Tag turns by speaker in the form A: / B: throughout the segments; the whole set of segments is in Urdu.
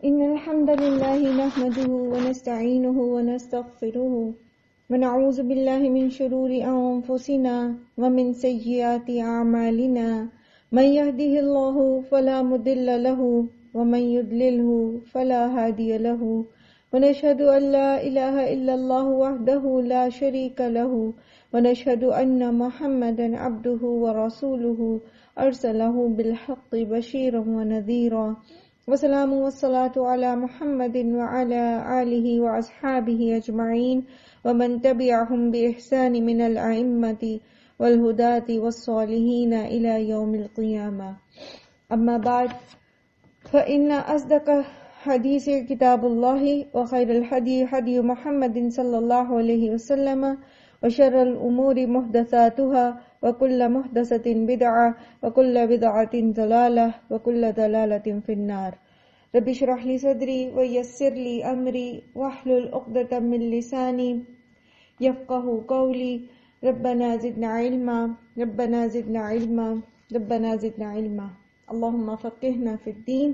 A: إن الحمد لله نحمده ونستعينه ونستغفره ونعوذ بالله من شرور أنفسنا ومن سيئات أعمالنا من يهده الله فلا مضل له ومن يضلله فلا هادي له ونشهد أن لا إله إلا الله وحده لا شريك له ونشهد أن محمدا عبده ورسوله أرسله بالحق بشيرا ونذيرا وسلام والصلاة على محمد وعلى آله وأصحابه أجمعين ومن تبعهم بإحسان من الأئمة والهداة والصالحين إلى يوم القيامة. أما بعد فإن أصدق حديث كتاب الله وخير الهدي هدي محمد صلى الله عليه وسلم وشر الأمور محدثاتها وكل محدثة بدعة وكل بدعة ضلالة وكل ضلالة في النار. رب اشرح لي صدري ويسر لي أمري واحلل عقدة من لساني يفقهوا قولي. ربنا زدنا علما ربنا زدنا علما ربنا زدنا علما. اللهم فقهنا في الدين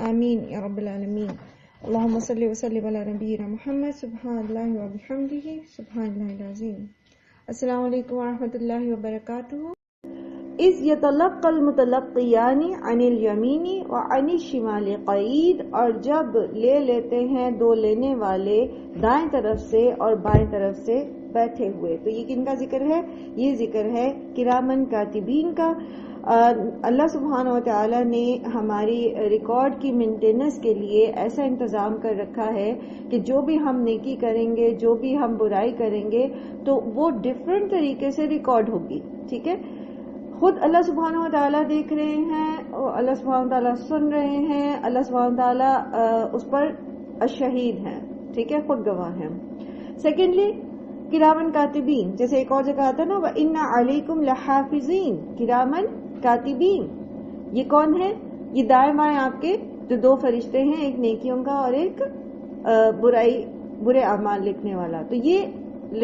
A: آمين يا رب العالمين. اللهم صل وسلم على نبينا محمد. سبحان الله وبحمده سبحان الله العظيم. السلام علیکم ورحمۃ اللہ وبرکاتہ. اذ يتلقى المتلقيان عن اليمين وعن الشمال قعيد، اور جب لے لیتے ہیں دو لینے والے دائیں طرف سے اور بائیں طرف سے بیٹھے ہوئے. تو یہ کن کا ذکر ہے؟ یہ ذکر ہے کرامن کاتبین کا. اللہ سبحانہ و تعالی نے ہماری ریکارڈ کی مینٹیننس کے لیے ایسا انتظام کر رکھا ہے کہ جو بھی ہم نیکی کریں گے، جو بھی ہم برائی کریں گے، تو وہ ڈیفرنٹ طریقے سے ریکارڈ ہوگی. ٹھیک ہے، خود اللہ سبحانہ و تعالیٰ دیکھ رہے ہیں، اللہ سبحانہ و تعالیٰ سن رہے ہیں، اللہ سبحانہ و تعالیٰ اس پر الشہید ہیں. ٹھیک ہے، خود گواہ ہیں. سیکنڈلی کرامن کاتبین، جیسے ایک اور جگہ آتا ہے نا وَإِنَّ عَلَيْكُمْ لَحَافِظِينَ کرامن کاتبین. یہ کون ہے؟ یہ دائیں بائیں آپ کے جو دو فرشتے ہیں، ایک نیکیوں کا اور ایک برے اعمال لکھنے والا. تو یہ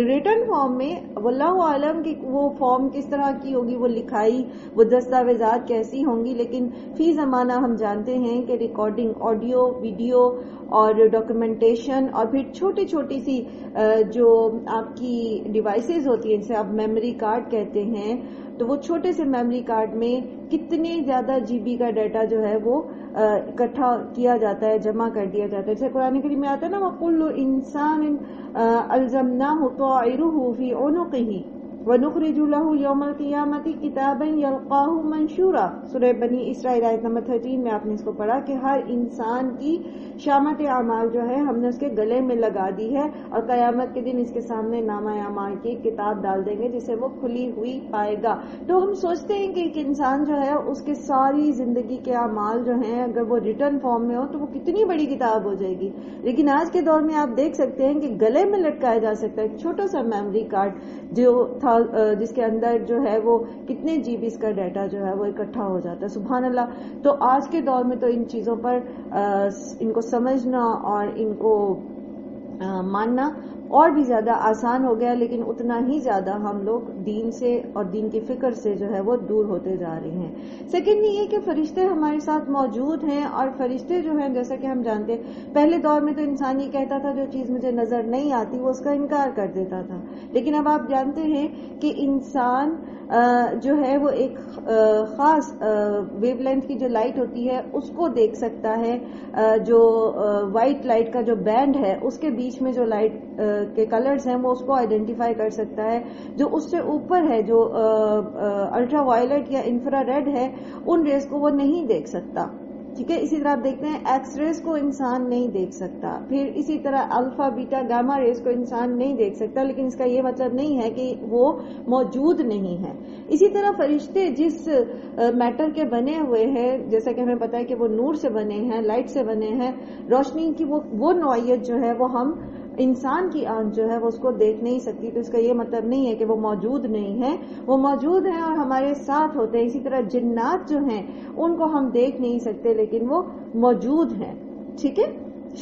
A: ریٹن فارم میں واللہ عالم کی وہ فارم کس طرح کی ہوگی، وہ لکھائی، وہ دستاویزات کیسی ہوں گی، لیکن فی زمانہ ہم جانتے ہیں کہ ریکارڈنگ آڈیو ویڈیو اور ڈاکومنٹیشن اور پھر چھوٹی چھوٹی سی جو آپ کی ڈیوائسز ہوتی ہیں جسے آپ میموری کارڈ کہتے ہیں، تو وہ چھوٹے سے میموری کارڈ میں کتنے زیادہ جی بی کا ڈیٹا جو ہے وہ اکٹھا کیا جاتا ہے، جمع کر دیا جاتا ہے. جیسے قرآن کریم میں آتا ہے نا وَكُلُّ إِنسَانٍ أَلْزَمْنَاهُ طَائِرَهُ فِي عُنُقِهِ وَنُخْرِجُ لَهُ يَوْمَ الْقِيَامَةِ كِتَابًا يَلْقَاهُ مَنشُورًا. سورہ بنی اسرائیل آیت نمبر 13 میں آپ نے اس کو پڑھا کہ ہر انسان کی شامت اعمال جو ہے ہم نے اس کے گلے میں لگا دی ہے، اور قیامت کے دن اس کے سامنے نامہ اعمال کی کتاب ڈال دیں گے جسے وہ کھلی ہوئی پائے گا. تو ہم سوچتے ہیں کہ ایک انسان جو ہے اس کے ساری زندگی کے اعمال جو ہیں اگر وہ ریٹن فارم میں ہو تو وہ کتنی بڑی کتاب ہو جائے گی. لیکن آج کے دور میں آپ دیکھ سکتے ہیں کہ گلے میں لٹکایا جا سکتا ہے ایک چھوٹا سا میموری کارڈ جو تھا، جس کے اندر جو ہے وہ کتنے جی بی کا ڈیٹا جو ہے وہ اکٹھا ہو جاتا ہے. سبحان اللہ. تو آج کے دور میں تو ان چیزوں پر ان کو سمجھنا اور ان کو ماننا اور بھی زیادہ آسان ہو گیا، لیکن اتنا ہی زیادہ ہم لوگ دین سے اور دین کی فکر سے جو ہے وہ دور ہوتے جا رہے ہیں. سیکنڈلی یہ کہ فرشتے ہمارے ساتھ موجود ہیں، اور فرشتے جو ہیں جیسا کہ ہم جانتے ہیں پہلے دور میں تو انسان یہ کہتا تھا جو چیز مجھے نظر نہیں آتی وہ اس کا انکار کر دیتا تھا، لیکن اب آپ جانتے ہیں کہ انسان جو ہے وہ ایک خاص ویو لینتھ کی جو لائٹ ہوتی ہے اس کو دیکھ سکتا ہے. جو وائٹ لائٹ کا جو بینڈ ہے اس کے بیچ میں جو لائٹ کے کلرز ہیں وہ اس کو آئیڈینٹیفائی کر سکتا ہے. جو اس سے اوپر ہے جو الٹرا وائلٹ یا انفرا ریڈ ہے ان ریز کو وہ نہیں دیکھ سکتا. ٹھیک ہے، اسی طرح آپ دیکھتے ہیں ایکس ریز کو انسان نہیں دیکھ سکتا، پھر اسی طرح الفا بیٹا گاما ریز کو انسان نہیں دیکھ سکتا، لیکن اس کا یہ مطلب نہیں ہے کہ وہ موجود نہیں ہے. اسی طرح فرشتے جس میٹر کے بنے ہوئے ہیں، جیسا کہ ہمیں پتا ہے کہ وہ نور سے بنے ہیں، لائٹ سے بنے ہیں، روشنی کی وہ نوعیت جو ہے وہ ہم انسان کی آنکھ جو ہے وہ اس کو دیکھ نہیں سکتی. تو اس کا یہ مطلب نہیں ہے کہ وہ موجود نہیں ہے، وہ موجود ہیں اور ہمارے ساتھ ہوتے ہیں. اسی طرح جنات جو ہیں ان کو ہم دیکھ نہیں سکتے لیکن وہ موجود ہیں. ٹھیک ہے،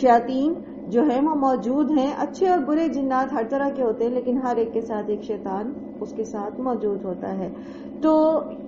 A: شیاطین جو ہیں وہ موجود ہیں، اچھے اور برے جنات ہر طرح کے ہوتے ہیں، لیکن ہر ایک کے ساتھ ایک شیطان اس کے ساتھ موجود ہوتا ہے. تو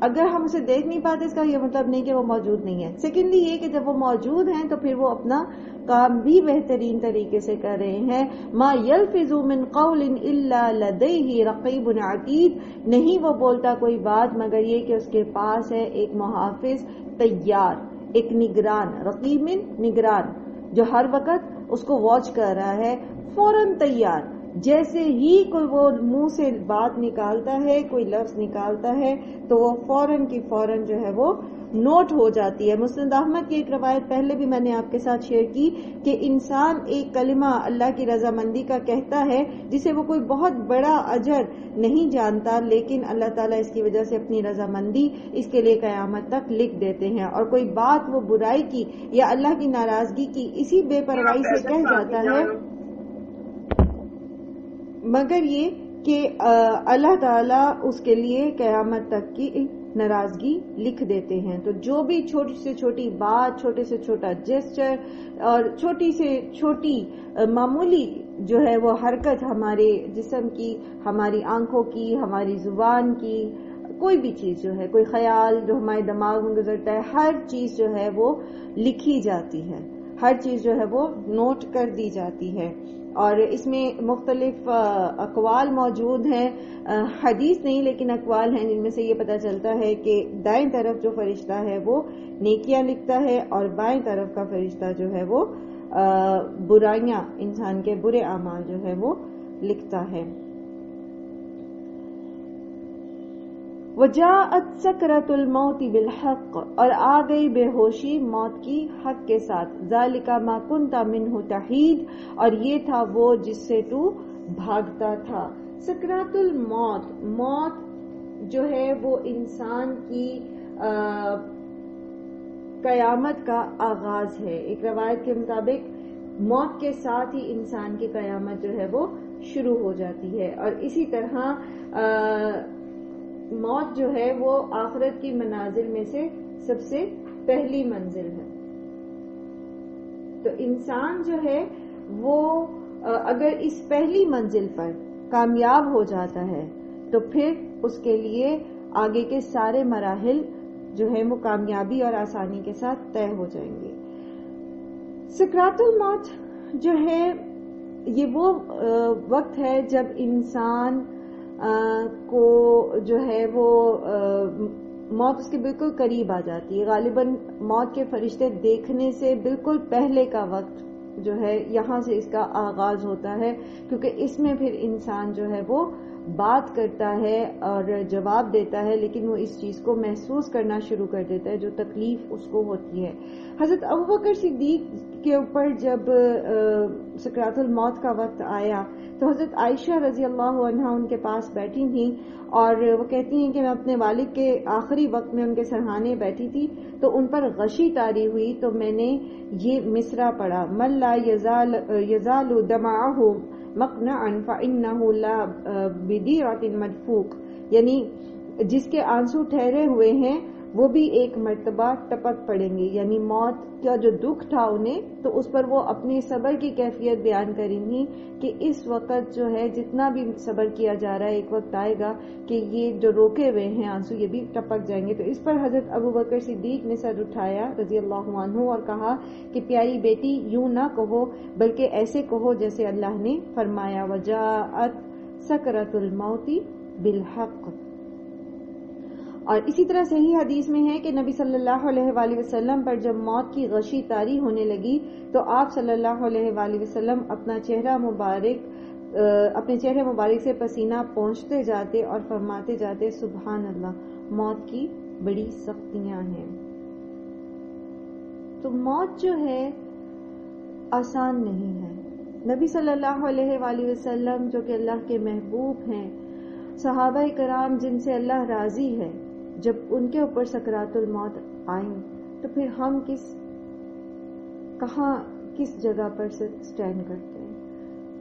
A: اگر ہم اسے دیکھ نہیں پاتے اس کا یہ مطلب نہیں کہ وہ موجود نہیں ہے. سیکنڈلی یہ کہ جب وہ موجود ہیں تو پھر وہ اپنا کام بھی بہترین طریقے سے کر رہے ہیں. ما یلفظ من قول الا لدیہ رقیب عتید، نہیں وہ بولتا کوئی بات مگر یہ کہ اس کے پاس ہے ایک محافظ تیار، ایک نگران. رقیب نگران، جو ہر وقت اس کو واچ کر رہا ہے، فوراً تیار. جیسے ہی کوئی وہ منہ سے بات نکالتا ہے، کوئی لفظ نکالتا ہے تو وہ فوراً کی فوراً جو ہے وہ نوٹ ہو جاتی ہے. مسند احمد کی ایک روایت پہلے بھی میں نے آپ کے ساتھ شیئر کی کہ انسان ایک کلمہ اللہ کی رضامندی کا کہتا ہے جسے وہ کوئی بہت بڑا اجر نہیں جانتا، لیکن اللہ تعالیٰ اس کی وجہ سے اپنی رضامندی اس کے لیے قیامت تک لکھ دیتے ہیں. اور کوئی بات وہ برائی کی یا اللہ کی ناراضگی کی اسی بے پرواہی سے کہہ جاتا ہے، مگر یہ کہ اللہ تعالیٰ اس کے لیے قیامت تک کی ناراضگی لکھ دیتے ہیں. تو جو بھی چھوٹی سے چھوٹی بات، چھوٹے سے چھوٹا جیسچر اور چھوٹی سے چھوٹی معمولی جو ہے وہ حرکت ہمارے جسم کی، ہماری آنکھوں کی، ہماری زبان کی، کوئی بھی چیز جو ہے، کوئی خیال جو ہمارے دماغ میں گزرتا ہے، ہر چیز جو ہے وہ لکھی جاتی ہے، ہر چیز جو ہے وہ نوٹ کر دی جاتی ہے. اور اس میں مختلف اقوال موجود ہیں، حدیث نہیں لیکن اقوال ہیں جن میں سے یہ پتہ چلتا ہے کہ دائیں طرف جو فرشتہ ہے وہ نیکیاں لکھتا ہے اور بائیں طرف کا فرشتہ جو ہے وہ برائیاں، انسان کے برے اعمال جو ہے وہ لکھتا ہے. وجاءت سکرۃ الموت بالحق، اور آ گئی بے ہوشی موت کی حق کے ساتھ. ذالک ما کنت منہ تحید، اور یہ تھا وہ جس سے تو بھاگتا تھا. سکرات الموت، موت جو ہے وہ انسان کی قیامت کا آغاز ہے. ایک روایت کے مطابق موت کے ساتھ ہی انسان کی قیامت جو ہے وہ شروع ہو جاتی ہے. اور اسی طرح موت جو ہے وہ آخرت کی منازل میں سے سب سے پہلی منزل ہے. تو انسان جو ہے وہ اگر اس پہلی منزل پر کامیاب ہو جاتا ہے تو پھر اس کے لیے آگے کے سارے مراحل جو ہے وہ کامیابی اور آسانی کے ساتھ طے ہو جائیں گے. سکرات الموت جو ہے یہ وہ وقت ہے جب انسان کو جو ہے وہ موت اس کے بالکل قریب آ جاتی ہے. غالباً موت کے فرشتے دیکھنے سے بالکل پہلے کا وقت جو ہے یہاں سے اس کا آغاز ہوتا ہے، کیونکہ اس میں پھر انسان جو ہے وہ بات کرتا ہے اور جواب دیتا ہے، لیکن وہ اس چیز کو محسوس کرنا شروع کر دیتا ہے جو تکلیف اس کو ہوتی ہے. حضرت ابوبکر صدیق کے اوپر جب سکرات الموت کا وقت آیا تو حضرت عائشہ رضی اللہ عنہا ان کے پاس بیٹھی تھیں اور وہ کہتی ہیں کہ میں اپنے والد کے آخری وقت میں ان کے سرحانے بیٹھی تھی تو ان پر غشی طاری ہوئی تو میں نے یہ مصرع پڑھا، من لا یزال دمعہ مقنعا فإنہ لا بدیعۃ مدفوق، یعنی جس کے آنسو ٹھہرے ہوئے ہیں وہ بھی ایک مرتبہ ٹپک پڑیں گے. یعنی موت کا جو دکھ تھا انہیں تو اس پر وہ اپنی صبر کی کیفیت بیان کریں گی کہ اس وقت جو ہے جتنا بھی صبر کیا جا رہا ہے ایک وقت آئے گا کہ یہ جو روکے ہوئے ہیں آنسو یہ بھی ٹپک جائیں گے. تو اس پر حضرت ابوبکر صدیق نے سر اٹھایا رضی اللہ عنہ اور کہا کہ پیاری بیٹی یوں نہ کہو بلکہ ایسے کہو جیسے اللہ نے فرمایا، وجاءت سکرۃ الموت بالحق. اور اسی طرح صحیح حدیث میں ہے کہ نبی صلی اللہ علیہ وآلہ وسلم پر جب موت کی غشی طاری ہونے لگی تو آپ صلی اللہ علیہ وآلہ وسلم اپنے چہرے مبارک سے پسینہ پہنچتے جاتے اور فرماتے جاتے، سبحان اللہ، موت کی بڑی سختیاں ہیں. تو موت جو ہے آسان نہیں ہے. نبی صلی اللہ علیہ وآلہ وسلم جو کہ اللہ کے محبوب ہیں، صحابہ کرام جن سے اللہ راضی ہے، جب ان کے اوپر سکرات الموت آئیں تو پھر ہم کس جگہ پر سے سٹینڈ کرتے ہیں.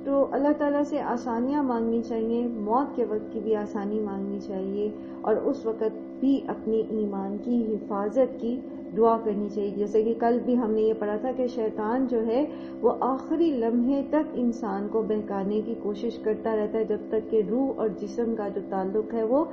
A: تو اللہ تعالیٰ سے آسانیاں مانگنی چاہیے، موت کے وقت کی بھی آسانی مانگنی چاہیے اور اس وقت بھی اپنی ایمان کی حفاظت کی دعا کرنی چاہیے. جیسے کہ کل بھی ہم نے یہ پڑھا تھا کہ شیطان جو ہے وہ آخری لمحے تک انسان کو بہکانے کی کوشش کرتا رہتا ہے جب تک کہ روح اور جسم کا جو تعلق ہے وہ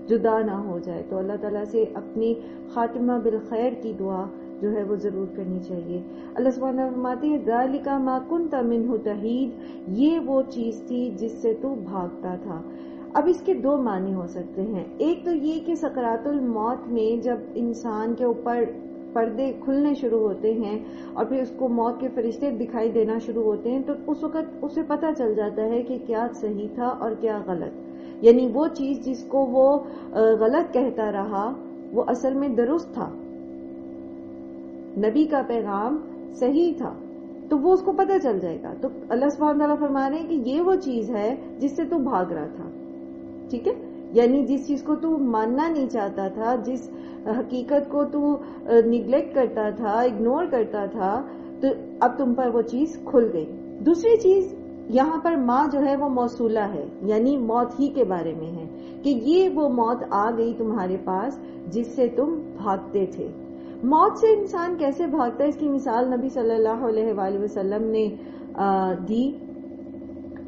A: جدا نہ ہو جائے. تو اللہ تعالیٰ سے اپنی خاتمہ بالخیر کی دعا جو ہے وہ ضرور کرنی چاہیے. اللہ سبحانہ وتعالی فرماتے ہیں ذالک ما کنت منہ تحید، یہ وہ چیز تھی جس سے تو بھاگتا تھا. اب اس کے دو معنی ہو سکتے ہیں. ایک تو یہ کہ سکرات الموت میں جب انسان کے اوپر پردے کھلنے شروع ہوتے ہیں اور پھر اس کو موت کے فرشتے دکھائی دینا شروع ہوتے ہیں، تو اس وقت اسے پتہ چل جاتا ہے کہ کیا صحیح تھا اور کیا غلط. یعنی وہ چیز جس کو وہ غلط کہتا رہا وہ اصل میں درست تھا، نبی کا پیغام صحیح تھا، تو وہ اس کو پتہ چل جائے گا. تو اللہ سبحانہ تعالیٰ فرما رہے ہیں کہ یہ وہ چیز ہے جس سے تو بھاگ رہا تھا. ٹھیک ہے، یعنی جس چیز کو تو ماننا نہیں چاہتا تھا، جس حقیقت کو تو نیگلیکٹ کرتا تھا، اگنور کرتا تھا، تو اب تم پر وہ چیز کھل گئی. دوسری چیز یہاں پر ماں جو ہے وہ موصولہ ہے، یعنی موت ہی کے بارے میں ہے کہ یہ وہ موت آ گئی تمہارے پاس جس سے تم بھاگتے تھے. موت سے انسان کیسے بھاگتا ہے، اس کی مثال نبی صلی اللہ علیہ وآلہ وسلم نے دی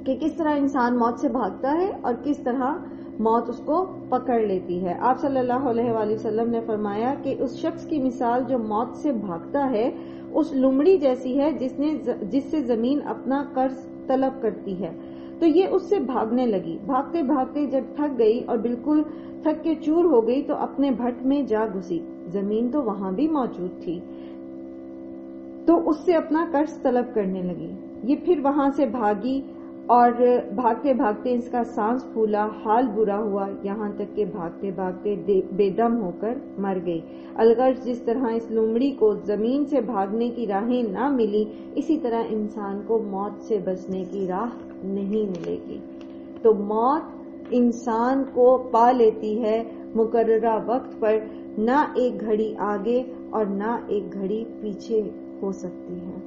A: کہ کس طرح انسان موت سے بھاگتا ہے اور کس طرح موت اس کو پکڑ لیتی ہے. آپ صلی اللہ علیہ وآلہ وسلم نے فرمایا کہ اس شخص کی مثال جو موت سے بھاگتا ہے اس لومڑی جیسی ہے جس سے زمین اپنا قرض طلب کرتی ہے. تو یہ اس سے بھاگنے لگی، بھاگتے بھاگتے جب تھک گئی اور بالکل تھک کے چور ہو گئی تو اپنے بھٹ میں جا گھسی. زمین تو وہاں بھی موجود تھی، تو اس سے اپنا قرض طلب کرنے لگی. یہ پھر وہاں سے بھاگی اور بھاگتے بھاگتے اس کا سانس پھولا، حال برا ہوا، یہاں تک کہ بھاگتے بھاگتے بے دم ہو کر مر گئی. الغرض جس طرح اس لومڑی کو زمین سے بھاگنے کی راہیں نہ ملی، اسی طرح انسان کو موت سے بچنے کی راہ نہیں ملے گی. تو موت انسان کو پا لیتی ہے مقررہ وقت پر، نہ ایک گھڑی آگے اور نہ ایک گھڑی پیچھے ہو سکتی ہے.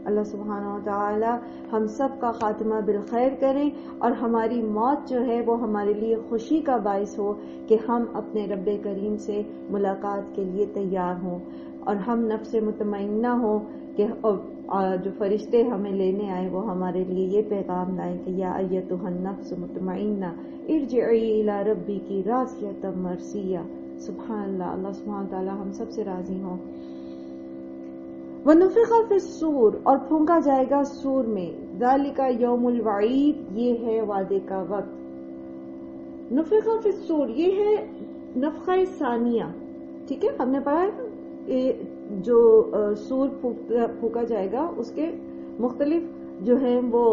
A: اللہ سبحانہ وتعالی ہم سب کا خاتمہ بالخیر کریں اور ہماری موت جو ہے وہ ہمارے لیے خوشی کا باعث ہو کہ ہم اپنے رب کریم سے ملاقات کے لیے تیار ہوں، اور ہم نفس مطمئنہ ہوں کہ جو فرشتے ہمیں لینے آئے وہ ہمارے لیے یہ پیغام لائیں کہ یا ایتھا النفس مطمئنہ ارجعی الی ربک راضیۃ مرضیہ. سبحان اللہ، اللہ سبحانہ وتعالی ہم سب سے راضی ہوں. وَنُفِخَ فِي الصُّورِ، اور پھونکا جائے گا سور میں. ذَلِكَ يَوْمُ الْوَعِيدِ، یہ ہے وعدے کا وقت. نُفِخَ فِي الصُّورِ یہ ہے نفخہ ثانیہ. ٹھیک ہے، ہم نے پڑھا ہے جو سور پھونکا جائے گا اس کے مختلف جو ہیں وہ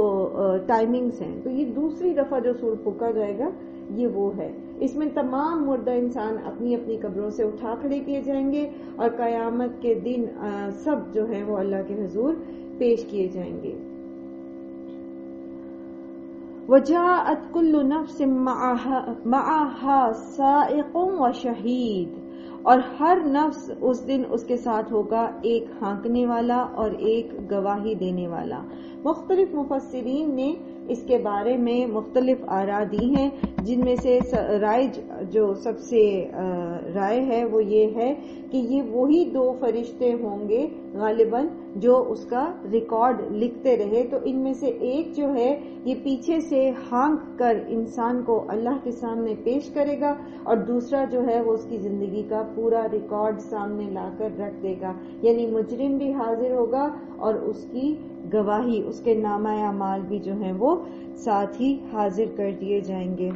A: ٹائمنگز ہیں. تو یہ دوسری دفعہ جو سور پھونکا جائے گا یہ وہ ہے. اس میں تمام مردہ انسان اپنی اپنی قبروں سے اٹھا کھڑے کیے جائیں گے اور قیامت کے دن سب جو ہیں وہ اللہ کے حضور پیش کیے جائیں گے. وَجَاءَتْ كُلُّ نَفْسٍ مَعَهَا سَائِقٌ وَشَهِيدٌ، اور ہر نفس اس دن اس کے ساتھ ہوگا ایک ہانکنے والا اور ایک گواہی دینے والا. مختلف مفسرین نے اس کے بارے میں مختلف آراء دی ہیں، جن میں سے رائج جو سب سے رائے ہے وہ یہ ہے کہ یہ وہی دو فرشتے ہوں گے غالباً جو اس کا ریکارڈ لکھتے رہے. تو ان میں سے ایک جو ہے یہ پیچھے سے ہانک کر انسان کو اللہ کے سامنے پیش کرے گا، اور دوسرا جو ہے وہ اس کی زندگی کا پورا ریکارڈ سامنے لا کر رکھ دے گا. یعنی مجرم بھی حاضر ہوگا اور اس کی گواہی، اس کے نامہ اعمال بھی جو ہیں وہ ساتھ ہی حاضر کر دیے جائیں گے.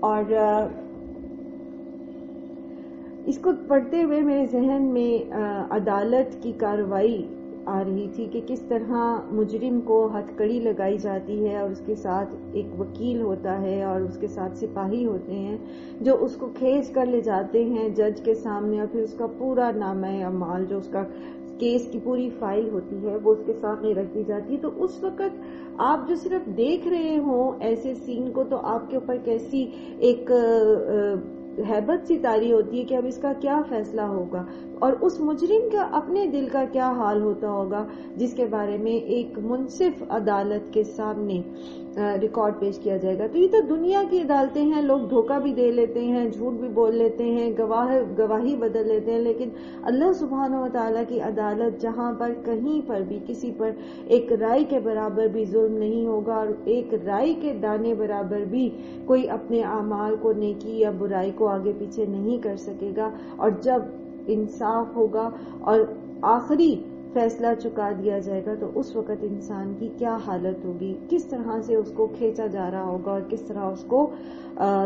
A: اور اس کو پڑھتے ہوئے میرے ذہن میں عدالت کی کارروائی آ رہی تھی کہ کس طرح مجرم کو ہتھکڑی لگائی جاتی ہے اور اس کے ساتھ ایک وکیل ہوتا ہے اور اس کے ساتھ سپاہی ہوتے ہیں جو اس کو کھینچ کر لے جاتے ہیں جج کے سامنے، اور پھر اس کا پورا نامہ اعمال جو اس کا کیس کی پوری فائل ہوتی ہے وہ اس کے سامنے رکھ دی جاتی ہے. تو اس وقت آپ جو صرف دیکھ رہے ہوں ایسے سین کو تو آپ کے اوپر کیسی ایک ہیبت سی طاری ہوتی ہے کہ اب اس کا کیا فیصلہ ہوگا، اور اس مجرم کا اپنے دل کا کیا حال ہوتا ہوگا جس کے بارے میں ایک منصف عدالت کے سامنے ریکارڈ پیش کیا جائے گا. تو یہ تو دنیا کی عدالتیں ہیں، لوگ دھوکہ بھی دے لیتے ہیں، جھوٹ بھی بول لیتے ہیں، گواہی بدل لیتے ہیں، لیکن اللہ سبحانہ و تعالیٰ کی عدالت جہاں پر کہیں پر بھی کسی پر ایک رائی کے برابر بھی ظلم نہیں ہوگا، اور ایک رائی کے دانے برابر بھی کوئی اپنے اعمال کو، نیکی یا برائی کو آگے پیچھے نہیں کر سکے گا. اور جب انصاف ہوگا اور آخری فیصلہ چکا دیا جائے گا تو اس وقت انسان کی کیا حالت ہوگی، کس طرح سے اس کو کھینچا جا رہا ہوگا اور کس طرح اس کو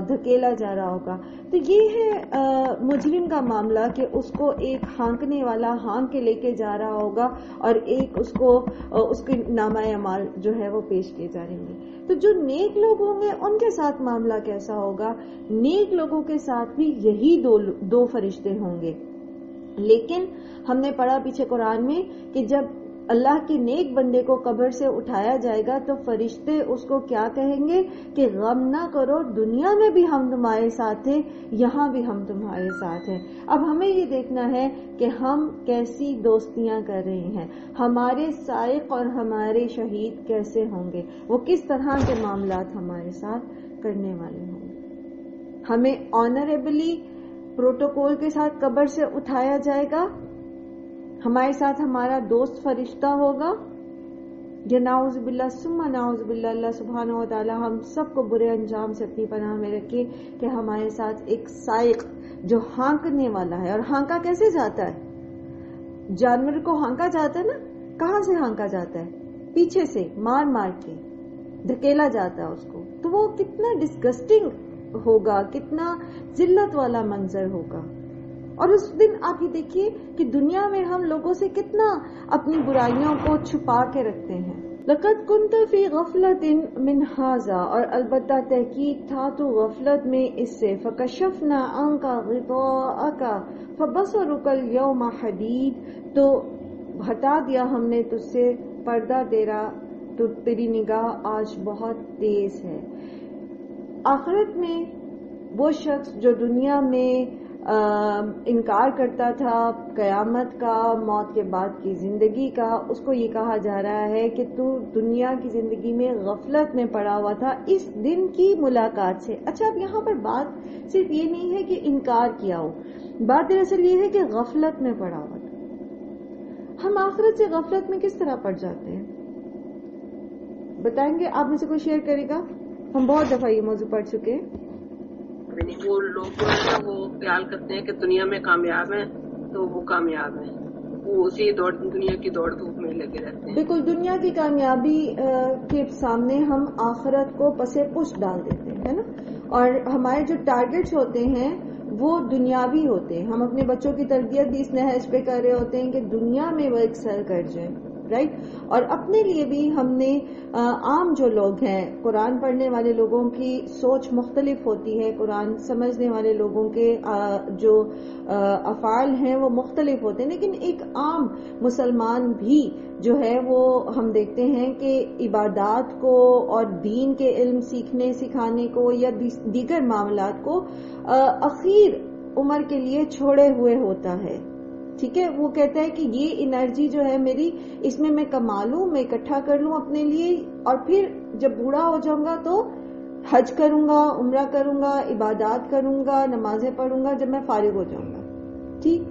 A: دھکیلا جا رہا ہوگا. تو یہ ہے مجرم کا معاملہ کہ اس کو ایک ہانکنے والا ہانک کے لے کے جا رہا ہوگا اور ایک اس کے نامہ اعمال جو ہے وہ پیش کیے جا رہے ہیں. تو جو نیک لوگ ہوں گے ان کے ساتھ معاملہ کیسا ہوگا؟ نیک لوگوں کے ساتھ بھی یہی دو فرشتے ہوں گے. لیکن ہم نے پڑھا پیچھے قرآن میں کہ جب اللہ کے نیک بندے کو قبر سے اٹھایا جائے گا تو فرشتے اس کو کیا کہیں گے کہ غم نہ کرو، دنیا میں بھی ہم تمہارے ساتھ تھے، یہاں بھی ہم تمہارے ساتھ ہیں. اب ہمیں یہ دیکھنا ہے کہ ہم کیسی دوستیاں کر رہے ہیں، ہمارے سائق اور ہمارے شہید کیسے ہوں گے، وہ کس طرح کے معاملات ہمارے ساتھ کرنے والے ہوں گے. ہمیں آنریبلی پروٹوکول کے ساتھ قبر سے اٹھایا جائے گا، ہمارے ساتھ ہمارا دوست فرشتہ ہوگا، یا نعوذ باللہ ثم نعوذ باللہ، اللہ سبحانہ و تعالی ہم سب کو برے انجام سے اپنی پناہ میں رکھے کہ ہمارے ساتھ ایک سائق جو ہانکنے والا ہے. اور ہانکا کیسے جاتا ہے؟ جانور کو ہانکا جاتا ہے نا، کہاں سے ہانکا جاتا ہے؟ پیچھے سے مار کے دھکیلا جاتا ہے اس کو. تو وہ کتنا ڈسگسٹنگ ہوگا، کتنا ذلت والا منظر ہوگا. اور اس دن آپ یہ دیکھیے کہ دنیا میں ہم لوگوں سے کتنا اپنی برائیوں کو چھپا کے رکھتے ہیں. لقد كنت في غفلة من هذا، اور البتہ تحقیق تھا تو غفلت میں اس سے. فكشفنا عنك غطاءك فبصرك اليوم حديد، تو ہٹا دیا ہم نے تجھ سے پردہ تیرا، تو تیری نگاہ آج بہت تیز ہے. آخرت میں وہ شخص جو دنیا میں انکار کرتا تھا قیامت کا، موت کے بعد کی زندگی کا، اس کو یہ کہا جا رہا ہے کہ تو دنیا کی زندگی میں غفلت میں پڑا ہوا تھا اس دن کی ملاقات سے. اچھا، اب یہاں پر بات صرف یہ نہیں ہے کہ انکار کیا ہو، بات دراصل یہ ہے کہ غفلت میں پڑا ہوا تھا. ہم آخرت سے غفلت میں کس طرح پڑ جاتے ہیں بتائیں گے؟ آپ میں سے کوئی شیئر کرے گا؟ ہم بہت دفعہ یہ موضوع پڑھ چکے ہیں.
B: وہ لوگ جو ہے نا وہ خیال کرتے ہیں کہ دنیا میں کامیاب ہیں تو وہ کامیاب ہیں، وہ اسی دنیا کی دوڑ دھوپ میں لگے رہتے ہیں.
A: بالکل، دنیا کی کامیابی کے سامنے ہم آخرت کو پسے پشت ڈال دیتے ہیں نا. اور ہمارے جو ٹارگٹس ہوتے ہیں وہ دنیاوی ہوتے ہیں. ہم اپنے بچوں کی تربیت بھی اس نہج پہ کر رہے ہوتے ہیں کہ دنیا میں وہ ایکسل کر جائیں، رائٹ. اور اپنے لیے بھی ہم نے عام جو لوگ ہیں، قرآن پڑھنے والے لوگوں کی سوچ مختلف ہوتی ہے، قرآن سمجھنے والے لوگوں کے جو افعال ہیں وہ مختلف ہوتے ہیں، لیکن ایک عام مسلمان بھی جو ہے وہ ہم دیکھتے ہیں کہ عبادات کو اور دین کے علم سیکھنے سکھانے کو یا دیگر معاملات کو اخیر عمر کے لیے چھوڑے ہوئے ہوتا ہے. ٹھیک ہے، وہ کہتا ہے کہ یہ انرجی جو ہے میری، اس میں کما لوں، میں اکٹھا کر لوں اپنے لیے، اور پھر جب بوڑھا ہو جاؤں گا تو حج کروں گا، عمرہ کروں گا، عبادات کروں گا، نمازیں پڑھوں گا جب میں فارغ ہو جاؤں گا. ٹھیک،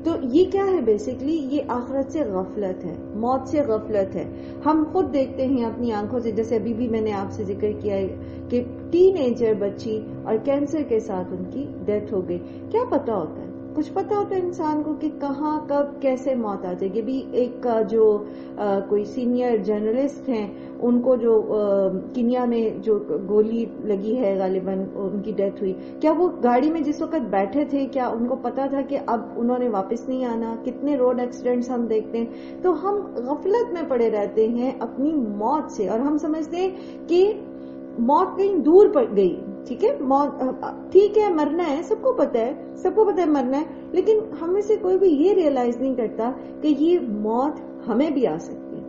A: تو یہ کیا ہے؟ بیسیکلی یہ آخرت سے غفلت ہے، موت سے غفلت ہے. ہم خود دیکھتے ہیں اپنی آنکھوں سے، جیسے ابھی بھی میں نے آپ سے ذکر کیا ہے کہ ٹین ایجر بچی اور کینسر کے ساتھ ان کی ڈیتھ ہو گئی. کیا پتا ہوتا ہے؟ کچھ پتا ہوتا ہے انسان کو کہ کہاں کب کیسے موت آ جائے گی. بھی ایک جو کوئی سینئر جرنلسٹ ہیں، ان کو جو کینیا میں جو گولی لگی ہے غالباً ان کی ڈیتھ ہوئی، کیا وہ گاڑی میں جس وقت بیٹھے تھے کیا ان کو پتا تھا کہ اب انہوں نے واپس نہیں آنا؟ کتنے روڈ ایکسیڈنٹس ہم دیکھتے ہیں. تو ہم غفلت میں پڑے رہتے ہیں اپنی موت سے، اور ہم سمجھتے ہیں کہ موت کہیں دور پڑ گئی. ٹھیک ہے، موت ٹھیک ہے، مرنا ہے، سب کو پتا ہے مرنا ہے، لیکن ہم میں سے کوئی بھی یہ ریئلائز نہیں کرتا کہ یہ موت ہمیں بھی آ سکتی ہے.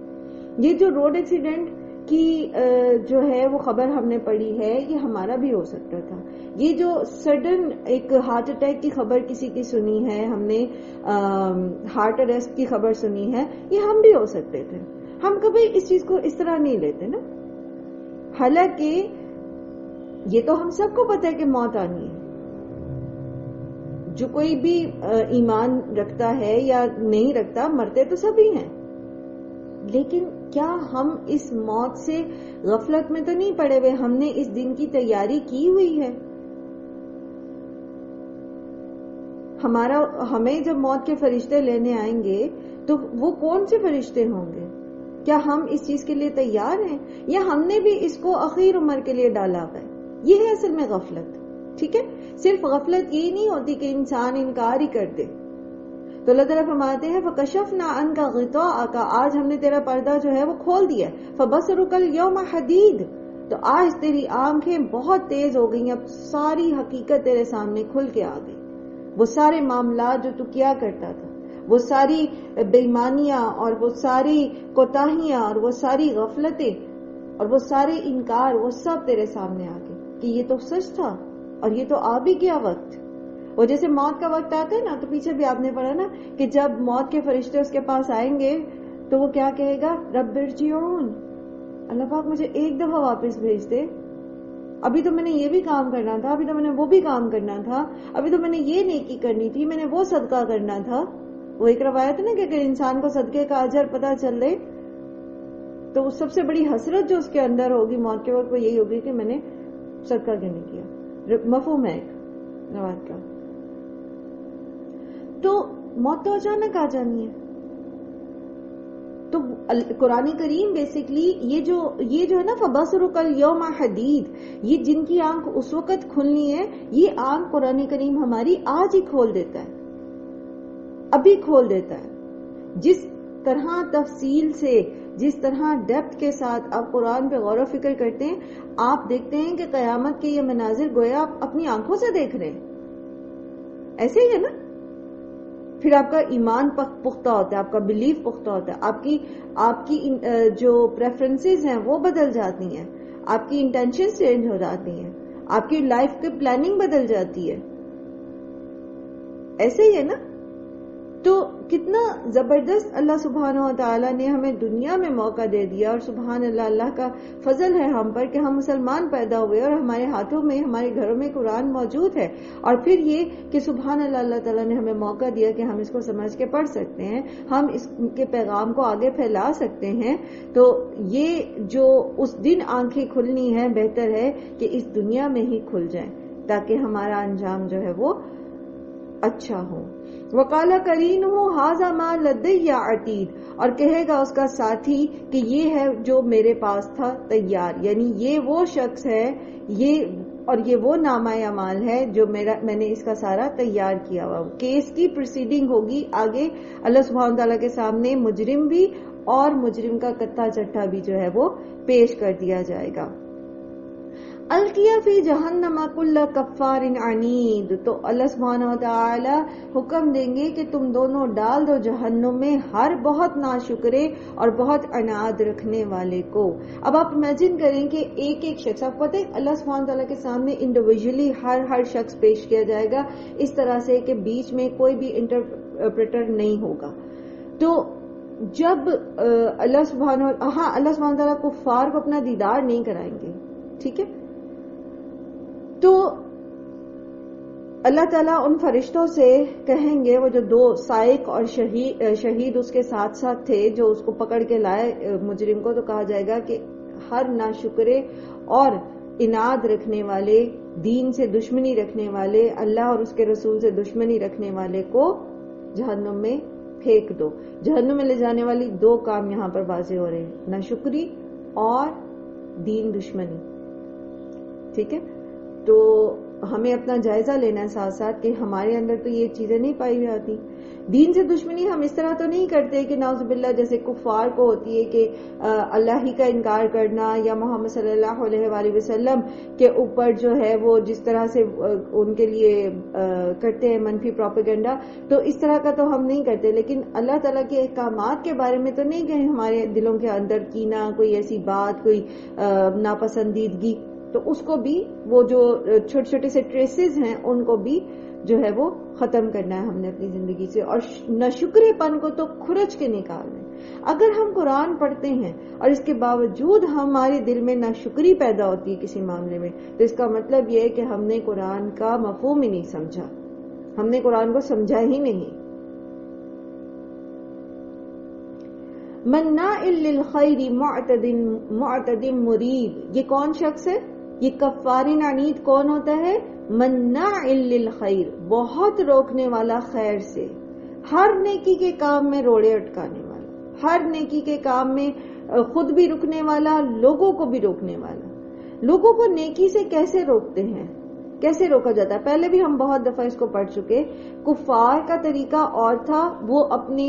A: یہ جو روڈ ایکسیڈنٹ کی جو ہے وہ خبر ہم نے پڑھی ہے، یہ ہمارا بھی ہو سکتا تھا. یہ جو سڈن ایک ہارٹ اٹیک کی خبر کسی کی سنی ہے، ہم نے ہارٹ اریسٹ کی خبر سنی ہے، یہ ہم بھی ہو سکتے تھے. ہم کبھی اس چیز کو اس طرح نہیں لیتے نا. حالانکہ یہ تو ہم سب کو پتہ ہے کہ موت آنی ہے. جو کوئی بھی ایمان رکھتا ہے یا نہیں رکھتا، مرتے تو سبھی ہیں. لیکن کیا ہم اس موت سے غفلت میں تو نہیں پڑے ہوئے؟ ہم نے اس دن کی تیاری کی ہوئی ہے. ہمیں جب موت کے فرشتے لینے آئیں گے تو وہ کون سے فرشتے ہوں گے؟ کیا ہم اس چیز کے لیے تیار ہیں، یا ہم نے بھی اس کو اخیر عمر کے لیے ڈالا ہے؟ یہ ہے اصل میں غفلت. ٹھیک ہے، صرف غفلت یہ نہیں ہوتی کہ انسان انکار ہی کر دے. تو اللہ تعالیٰ فرماتے ہیں فَكَشَفْنَا عَنْكَ غِطَاءَكَ، آج ہم نے تیرا پردہ جو ہے وہ کھول دیا. فَبَصَرُكَ الْيَوْمَ حَدِيدٌ، تو آج تیری آنکھیں بہت تیز ہو گئی، اب ساری حقیقت تیرے سامنے کھل کے آ گئی. وہ سارے معاملات جو تو کیا کرتا تھا، وہ ساری بے ایمانیاں اور وہ ساری کوتاہیاں اور وہ ساری غفلتیں اور وہ سارے انکار، وہ سب تیرے سامنے آ گئے کہ یہ تو سچ تھا اور یہ تو آ بھی گیا وقت. وہ جیسے موت کا وقت آتا ہے نا، تو پیچھے بھی آپ نے پڑھا نا کہ جب موت کے فرشتے اس کے پاس آئیں گے تو وہ کیا کہے گا؟ رب ارجعون، اللہ پاک مجھے ایک دفعہ واپس بھیج دے، ابھی تو میں نے یہ بھی کام کرنا تھا، ابھی تو میں نے وہ بھی کام کرنا تھا، ابھی تو میں نے یہ نیکی کرنی تھی، میں نے وہ صدقہ کرنا تھا. وہ ایک روایت ہے نا کہ اگر انسان کو صدقے کا اجر پتہ چل لے تو سب سے بڑی حسرت جو اس کے اندر ہوگی موت کے وقت وہ یہی ہوگی کہ میں نے صدقہ کیوں نہیں کیا. مفہوم ہے ایک روایت کا. تو موت تو اچانک آ جانی ہے. تو قرآن کریم بیسکلی یہ جو ہے نا فَبَصَرُكَ الْيَوْمَ حَدِيدٌ، یہ جن کی آنکھ اس وقت کھلنی ہے، یہ آنکھ قرآن کریم ہماری آج ہی کھول دیتا ہے، ابھی کھول دیتا ہے. جس طرح تفصیل سے، جس طرح ڈیپتھ کے ساتھ آپ قرآن پہ غور و فکر کرتے ہیں، آپ دیکھتے ہیں کہ قیامت کے یہ مناظر گویا آپ اپنی آنکھوں سے دیکھ رہے ہیں. ایسے ہی ہے نا؟ پھر آپ کا ایمان پختہ ہوتا ہے، آپ کا بلیف پختہ ہوتا ہے، آپ کی جو پریفرنسز ہیں وہ بدل جاتی ہیں، آپ کی انٹینشنز چینج ہو جاتی ہیں، آپ کی لائف کی پلاننگ بدل جاتی ہے. ایسے ہی ہے نا؟ تو کتنا زبردست اللہ سبحانہ و تعالیٰ نے ہمیں دنیا میں موقع دے دیا، اور سبحان اللہ، اللہ کا فضل ہے ہم پر کہ ہم مسلمان پیدا ہوئے اور ہمارے ہاتھوں میں، ہمارے گھروں میں قرآن موجود ہے. اور پھر یہ کہ سبحان اللہ، اللہ تعالیٰ نے ہمیں موقع دیا کہ ہم اس کو سمجھ کے پڑھ سکتے ہیں، ہم اس کے پیغام کو آگے پھیلا سکتے ہیں. تو یہ جو اس دن آنکھیں کھلنی ہے، بہتر ہے کہ اس دنیا میں ہی کھل جائیں تاکہ ہمارا انجام جو ہے وہ اچھا ہو. وَقَالَ قَرِينُهُ هَذَا مَا لَدَيَّ عَتِيدٌ، اور کہے گا اس کا ساتھی کہ یہ ہے جو میرے پاس تھا تیار، یعنی یہ وہ شخص ہے، یہ وہ نامہ اعمال ہے جو میں نے اس کا سارا تیار کیا ہوا. کیس کی پروسیڈنگ ہوگی آگے اللہ سبحانہ تعالیٰ کے سامنے، مجرم بھی اور مجرم کا کتا چٹھا بھی جو ہے وہ پیش کر دیا جائے گا. القیا فی جہنم کل کفار عنید، تو اللہ سبحانہ و تعالی حکم دیں گے کہ تم دونوں ڈال دو جہنم میں ہر بہت ناشکرے اور بہت عناد رکھنے والے کو. اب آپ امیجن کریں کہ ایک ایک شخص، آپ پتہ ہے اللہ سبحانہ تعالیٰ کے سامنے انڈیویجولی ہر شخص پیش کیا جائے گا، اس طرح سے کہ بیچ میں کوئی بھی انٹرپریٹر نہیں ہوگا. تو جب اللہ سبحانہ تعالیٰ کفار کو اپنا دیدار نہیں کرائیں گے، ٹھیک ہے، تو اللہ تعالیٰ ان فرشتوں سے کہیں گے، وہ جو دو سائق اور شہید اس کے ساتھ ساتھ تھے جو اس کو پکڑ کے لائے مجرم کو، تو کہا جائے گا کہ ہر ناشکرے اور اناد رکھنے والے، دین سے دشمنی رکھنے والے، اللہ اور اس کے رسول سے دشمنی رکھنے والے کو جہنم میں پھینک دو. جہنم میں لے جانے والی دو کام یہاں پر واضح ہو رہے ہیں، ناشکری اور دین دشمنی. ٹھیک ہے، تو ہمیں اپنا جائزہ لینا ہے ساتھ ساتھ کہ ہمارے اندر تو یہ چیزیں نہیں پائی جاتی. دین سے دشمنی ہم اس طرح تو نہیں کرتے کہ نعوذ باللہ جیسے کفار کو ہوتی ہے کہ اللہ ہی کا انکار کرنا، یا محمد صلی اللہ علیہ وآلہ وسلم کے اوپر جو ہے وہ جس طرح سے ان کے لیے کرتے ہیں منفی پروپیگنڈا، تو اس طرح کا تو ہم نہیں کرتے. لیکن اللہ تعالیٰ کے احکامات کے بارے میں تو نہیں کہ ہمارے دلوں کے اندر کینہ، کوئی ایسی بات، کوئی ناپسندیدگی، تو اس کو بھی وہ جو چھوٹے چھوٹے سے ٹریسز ہیں ان کو بھی جو ہے وہ ختم کرنا ہے ہم نے اپنی زندگی سے، اور ناشکرے پن کو تو کھرچ کے نکالنا ہے۔ اگر ہم قرآن پڑھتے ہیں اور اس کے باوجود ہمارے دل میں ناشکری پیدا ہوتی ہے کسی معاملے میں، تو اس کا مطلب یہ ہے کہ ہم نے قرآن کا مفہوم ہی نہیں سمجھا، ہم نے قرآن کو سمجھا ہی نہیں۔ مناع للخیر معتد مریب، یہ کون شخص ہے؟ یہ کفار عنید کون ہوتا ہے؟ مناع للخیر، بہت روکنے والا خیر سے، ہر نیکی کے کام میں روڑے اٹکانے والا، ہر نیکی کے کام میں خود بھی رکنے والا، لوگوں کو بھی روکنے والا۔ لوگوں کو نیکی سے کیسے روکتے ہیں، کیسے روکا جاتا ہے؟ پہلے بھی ہم بہت دفعہ اس کو پڑھ چکے۔ کفار کا طریقہ اور تھا، وہ اپنے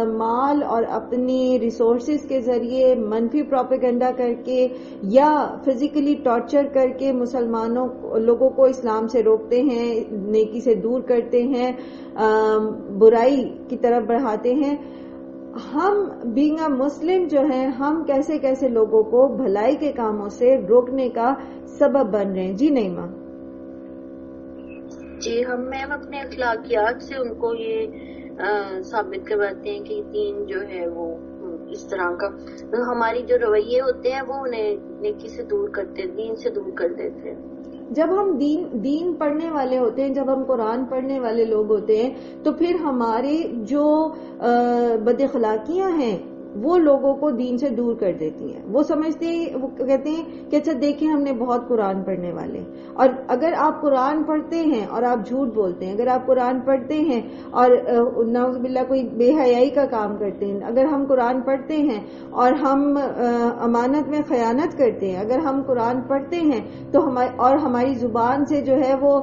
A: مال اور اپنی ریسورسز کے ذریعے منفی پروپیگنڈا کر کے یا فزیکلی ٹارچر کر کے مسلمانوں لوگوں کو اسلام سے روکتے ہیں، نیکی سے دور کرتے ہیں، برائی کی طرف بڑھاتے ہیں۔ ہم بینگ اے مسلم جو ہیں، ہم کیسے کیسے لوگوں کو بھلائی کے کاموں سے روکنے کا سبب بن رہے ہیں۔ جی نیما۔
C: جی ہم میم اپنے اخلاقیات سے ان کو یہ ثابت کرواتے ہیں کہ دین جو ہے وہ اس طرح کا، ہماری جو رویے ہوتے ہیں وہ انہیں نیکی سے دور کرتے، دین سے دور کر دیتے ہیں۔
A: جب ہم دین پڑھنے والے ہوتے ہیں، جب ہم قرآن پڑھنے والے لوگ ہوتے ہیں، تو پھر ہماری جو بد اخلاقیاں ہیں وہ لوگوں کو دین سے دور کر دیتی ہیں۔ وہ سمجھتے ہیں، وہ کہتے ہیں کہ اچھا دیکھیں ہم نے بہت قرآن پڑھنے والے، اور اگر آپ قرآن پڑھتے ہیں اور آپ جھوٹ بولتے ہیں، اگر آپ قرآن پڑھتے ہیں اور نعوذ باللہ کوئی بے حیائی کا کام کرتے ہیں، اگر ہم قرآن پڑھتے ہیں اور ہم امانت میں خیانت کرتے ہیں، اگر ہم قرآن پڑھتے ہیں تو ہماری زبان سے جو ہے وہ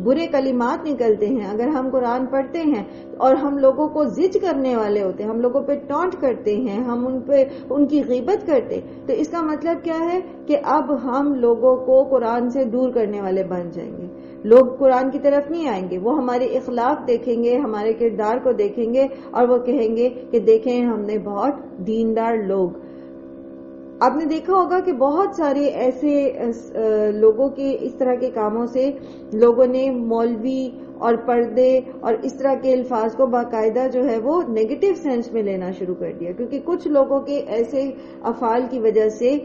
A: برے کلمات نکلتے ہیں، اگر ہم قرآن پڑھتے ہیں اور ہم لوگوں کو زج کرنے والے ہوتے ہیں، ہم لوگوں پہ ٹونٹ کرتے ہیں، ہم ان کی غیبت کرتے، تو اس کا مطلب کیا ہے کہ اب ہم لوگوں کو قرآن سے دور کرنے والے بن جائیں گے۔ لوگ قرآن کی طرف نہیں آئیں گے، وہ ہمارے اخلاق دیکھیں گے، ہمارے کردار کو دیکھیں گے اور وہ کہیں گے کہ دیکھیں ہم نے بہت دیندار لوگ۔ آپ نے دیکھا ہوگا کہ بہت سارے ایسے لوگوں کے اس طرح کے کاموں سے لوگوں نے مولوی اور پردے اور اس طرح کے الفاظ کو باقاعدہ جو ہے وہ نیگیٹو سینس میں لینا شروع کر دیا، کیونکہ کچھ لوگوں کے ایسے افعال کی وجہ سے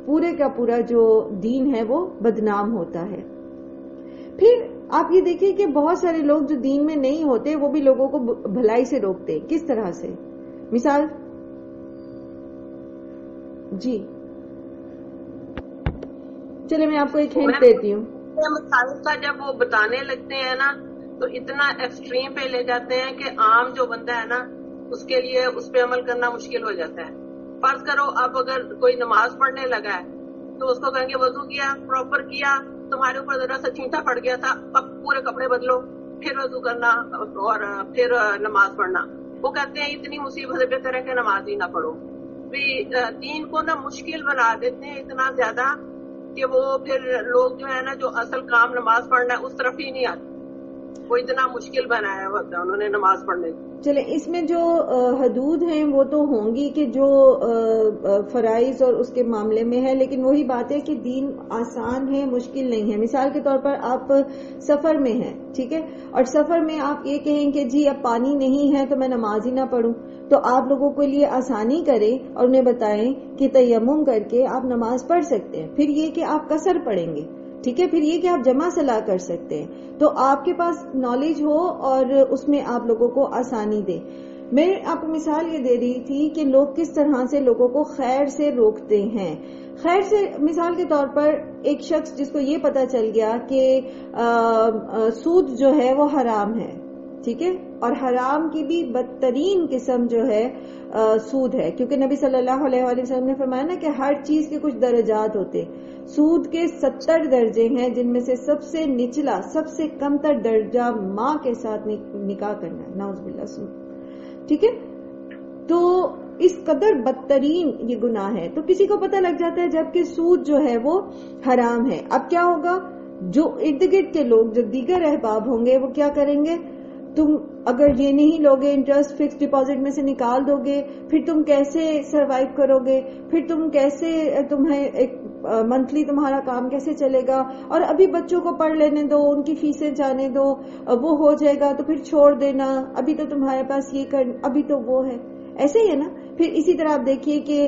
A: پورے کا پورا جو دین ہے وہ بدنام ہوتا ہے۔ پھر آپ یہ دیکھیں کہ بہت سارے لوگ جو دین میں نہیں ہوتے وہ بھی لوگوں کو بھلائی سے روکتے، کس طرح سے؟ مثال جی چلے میں آپ کو ایک ہنٹ دیتی ہوں۔
B: مسائل کا جب وہ بتانے لگتے ہیں نا تو اتنا ایکسٹریم پہ لے جاتے ہیں کہ عام جو بندہ ہے نا اس کے لیے اس پہ عمل کرنا مشکل ہو جاتا ہے۔ فرض کرو اب اگر کوئی نماز پڑھنے لگا ہے تو اس کو کہیں گے وضو کیا، پراپر کیا، تمہارے اوپر ذرا سا چھینٹا پڑ گیا تھا، اب پورے کپڑے بدلو، پھر وضو کرنا اور پھر نماز پڑھنا۔ وہ کہتے ہیں اتنی مصیبت بہتر ہے کہ نماز ہی نہ پڑھو۔ دین کو نا مشکل بنا دیتے ہیں اتنا زیادہ کہ وہ پھر لوگ جو ہے نا جو اصل کام نماز پڑھنا ہے اس طرف ہی نہیں آتے، وہ اتنا مشکل بنایا ہوتا ہے انہوں نے نماز پڑھنے کی۔
A: چلے اس میں جو حدود ہیں وہ تو ہوں گی کہ جو فرائض اور اس کے معاملے میں ہے، لیکن وہی بات ہے کہ دین آسان ہے، مشکل نہیں ہے۔ مثال کے طور پر آپ سفر میں ہیں، ٹھیک ہے، اور سفر میں آپ یہ کہیں کہ جی اب پانی نہیں ہے تو میں نماز ہی نہ پڑھوں، تو آپ لوگوں کے لیے آسانی کریں اور انہیں بتائیں کہ تیمم کر کے آپ نماز پڑھ سکتے ہیں۔ پھر یہ کہ آپ قصر پڑھیں گے، ٹھیک ہے، پھر یہ کہ آپ جمع صلاح کر سکتے ہیں، تو آپ کے پاس نالج ہو اور اس میں آپ لوگوں کو آسانی دے۔ میں آپ کو مثال یہ دے رہی تھی کہ لوگ کس طرح سے لوگوں کو خیر سے روکتے ہیں۔ خیر سے مثال کے طور پر ایک شخص جس کو یہ پتا چل گیا کہ سود جو ہے وہ حرام ہے، ٹھیک ہے، اور حرام کی بھی بدترین قسم جو ہے سود ہے، کیونکہ نبی صلی اللہ علیہ وسلم نے فرمایا نا کہ ہر چیز کے کچھ درجات ہوتے، سود کے 70 درجے ہیں، جن میں سے سب سے نچلا، سب سے کمتر درجہ ماں کے ساتھ نکاح کرنا ہے، نعوذ باللہ سود، ٹھیک ہے، تو اس قدر بدترین یہ گناہ ہے، تو کسی کو پتہ لگ جاتا ہے جبکہ سود جو ہے وہ حرام ہے۔ اب کیا ہوگا، جو ارد گرد کے لوگ جو دیگر احباب ہوں گے وہ کیا کریں گے، تم اگر یہ نہیں لوگے انٹرسٹ فکس ڈپازٹ میں سے نکال دو گے، پھر تم کیسے سروائیو کرو گے؟ پھر تم کیسے، تمہیں ایک منتھلی تمہارا کام کیسے چلے گا؟ اور ابھی بچوں کو پڑھ لینے دو، ان کی فیسیں جانے دو، وہ ہو جائے گا تو پھر چھوڑ دینا، ابھی تو تمہارے پاس یہ ابھی تو وہ ہے. ایسے ہی ہے نا. پھر اسی طرح آپ دیکھیے کہ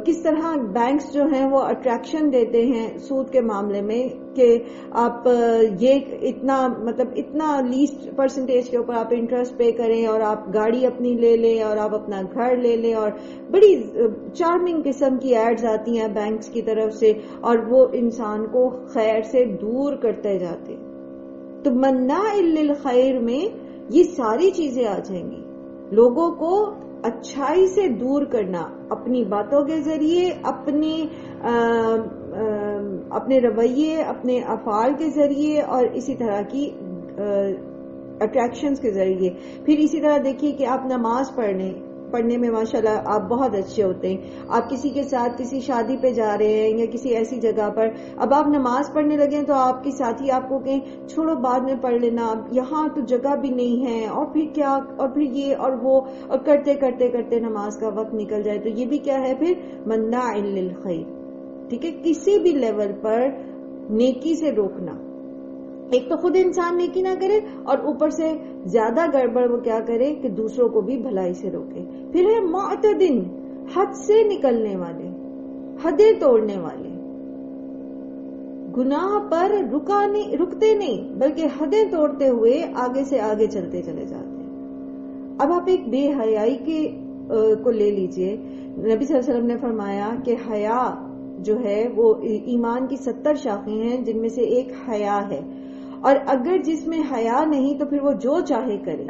A: کس طرح بینکس جو ہیں وہ اٹریکشن دیتے ہیں سود کے معاملے میں کہ آپ یہ اتنا لیسٹ پرسنٹیج کے اوپر آپ انٹرسٹ پے کریں اور آپ گاڑی اپنی لے لیں اور آپ اپنا گھر لے لیں، اور بڑی چارمنگ قسم کی ایڈز آتی ہیں بینکس کی طرف سے، اور وہ انسان کو خیر سے دور کرتے جاتے. تو مناع للخیر میں یہ ساری چیزیں آ جائیں گی. لوگوں کو اچھائی سے دور کرنا اپنی باتوں کے ذریعے، اپنے رویے، اپنے افعال کے ذریعے، اور اسی طرح کی اٹریکشنز کے ذریعے. پھر اسی طرح دیکھیے کہ آپ نماز پڑھنے میں ماشاءاللہ آپ بہت اچھے ہوتے ہیں. آپ کسی کے ساتھ کسی شادی پہ جا رہے ہیں یا کسی ایسی جگہ پر، اب آپ نماز پڑھنے لگے تو آپ کی ساتھی آپ کو کہیں چھوڑو بعد میں پڑھ لینا، یہاں تو جگہ بھی نہیں ہے، اور پھر کیا، اور پھر یہ اور وہ، اور کرتے کرتے کرتے نماز کا وقت نکل جائے. تو یہ بھی کیا ہے پھر مناع للخیر. ٹھیک ہے، کسی بھی لیول پر نیکی سے روکنا. ایک تو خود انسان نیکی نہ کرے، اور اوپر سے زیادہ گڑبڑ وہ کیا کرے کہ دوسروں کو بھی بھلائی سے روکے. پھر ہے معتدن، حد سے نکلنے والے، حدیں توڑنے والے، گناہ پر رکتے نہیں بلکہ حدیں توڑتے ہوئے آگے سے آگے چلتے چلے جاتے ہیں. اب آپ ایک بے حیائی کو لے لیجئے. نبی صلی اللہ علیہ وسلم نے فرمایا کہ حیا جو ہے وہ ایمان کی 70 شاخیں ہیں، جن میں سے ایک حیا ہے، اور اگر جس میں حیا نہیں تو پھر وہ جو چاہے کرے.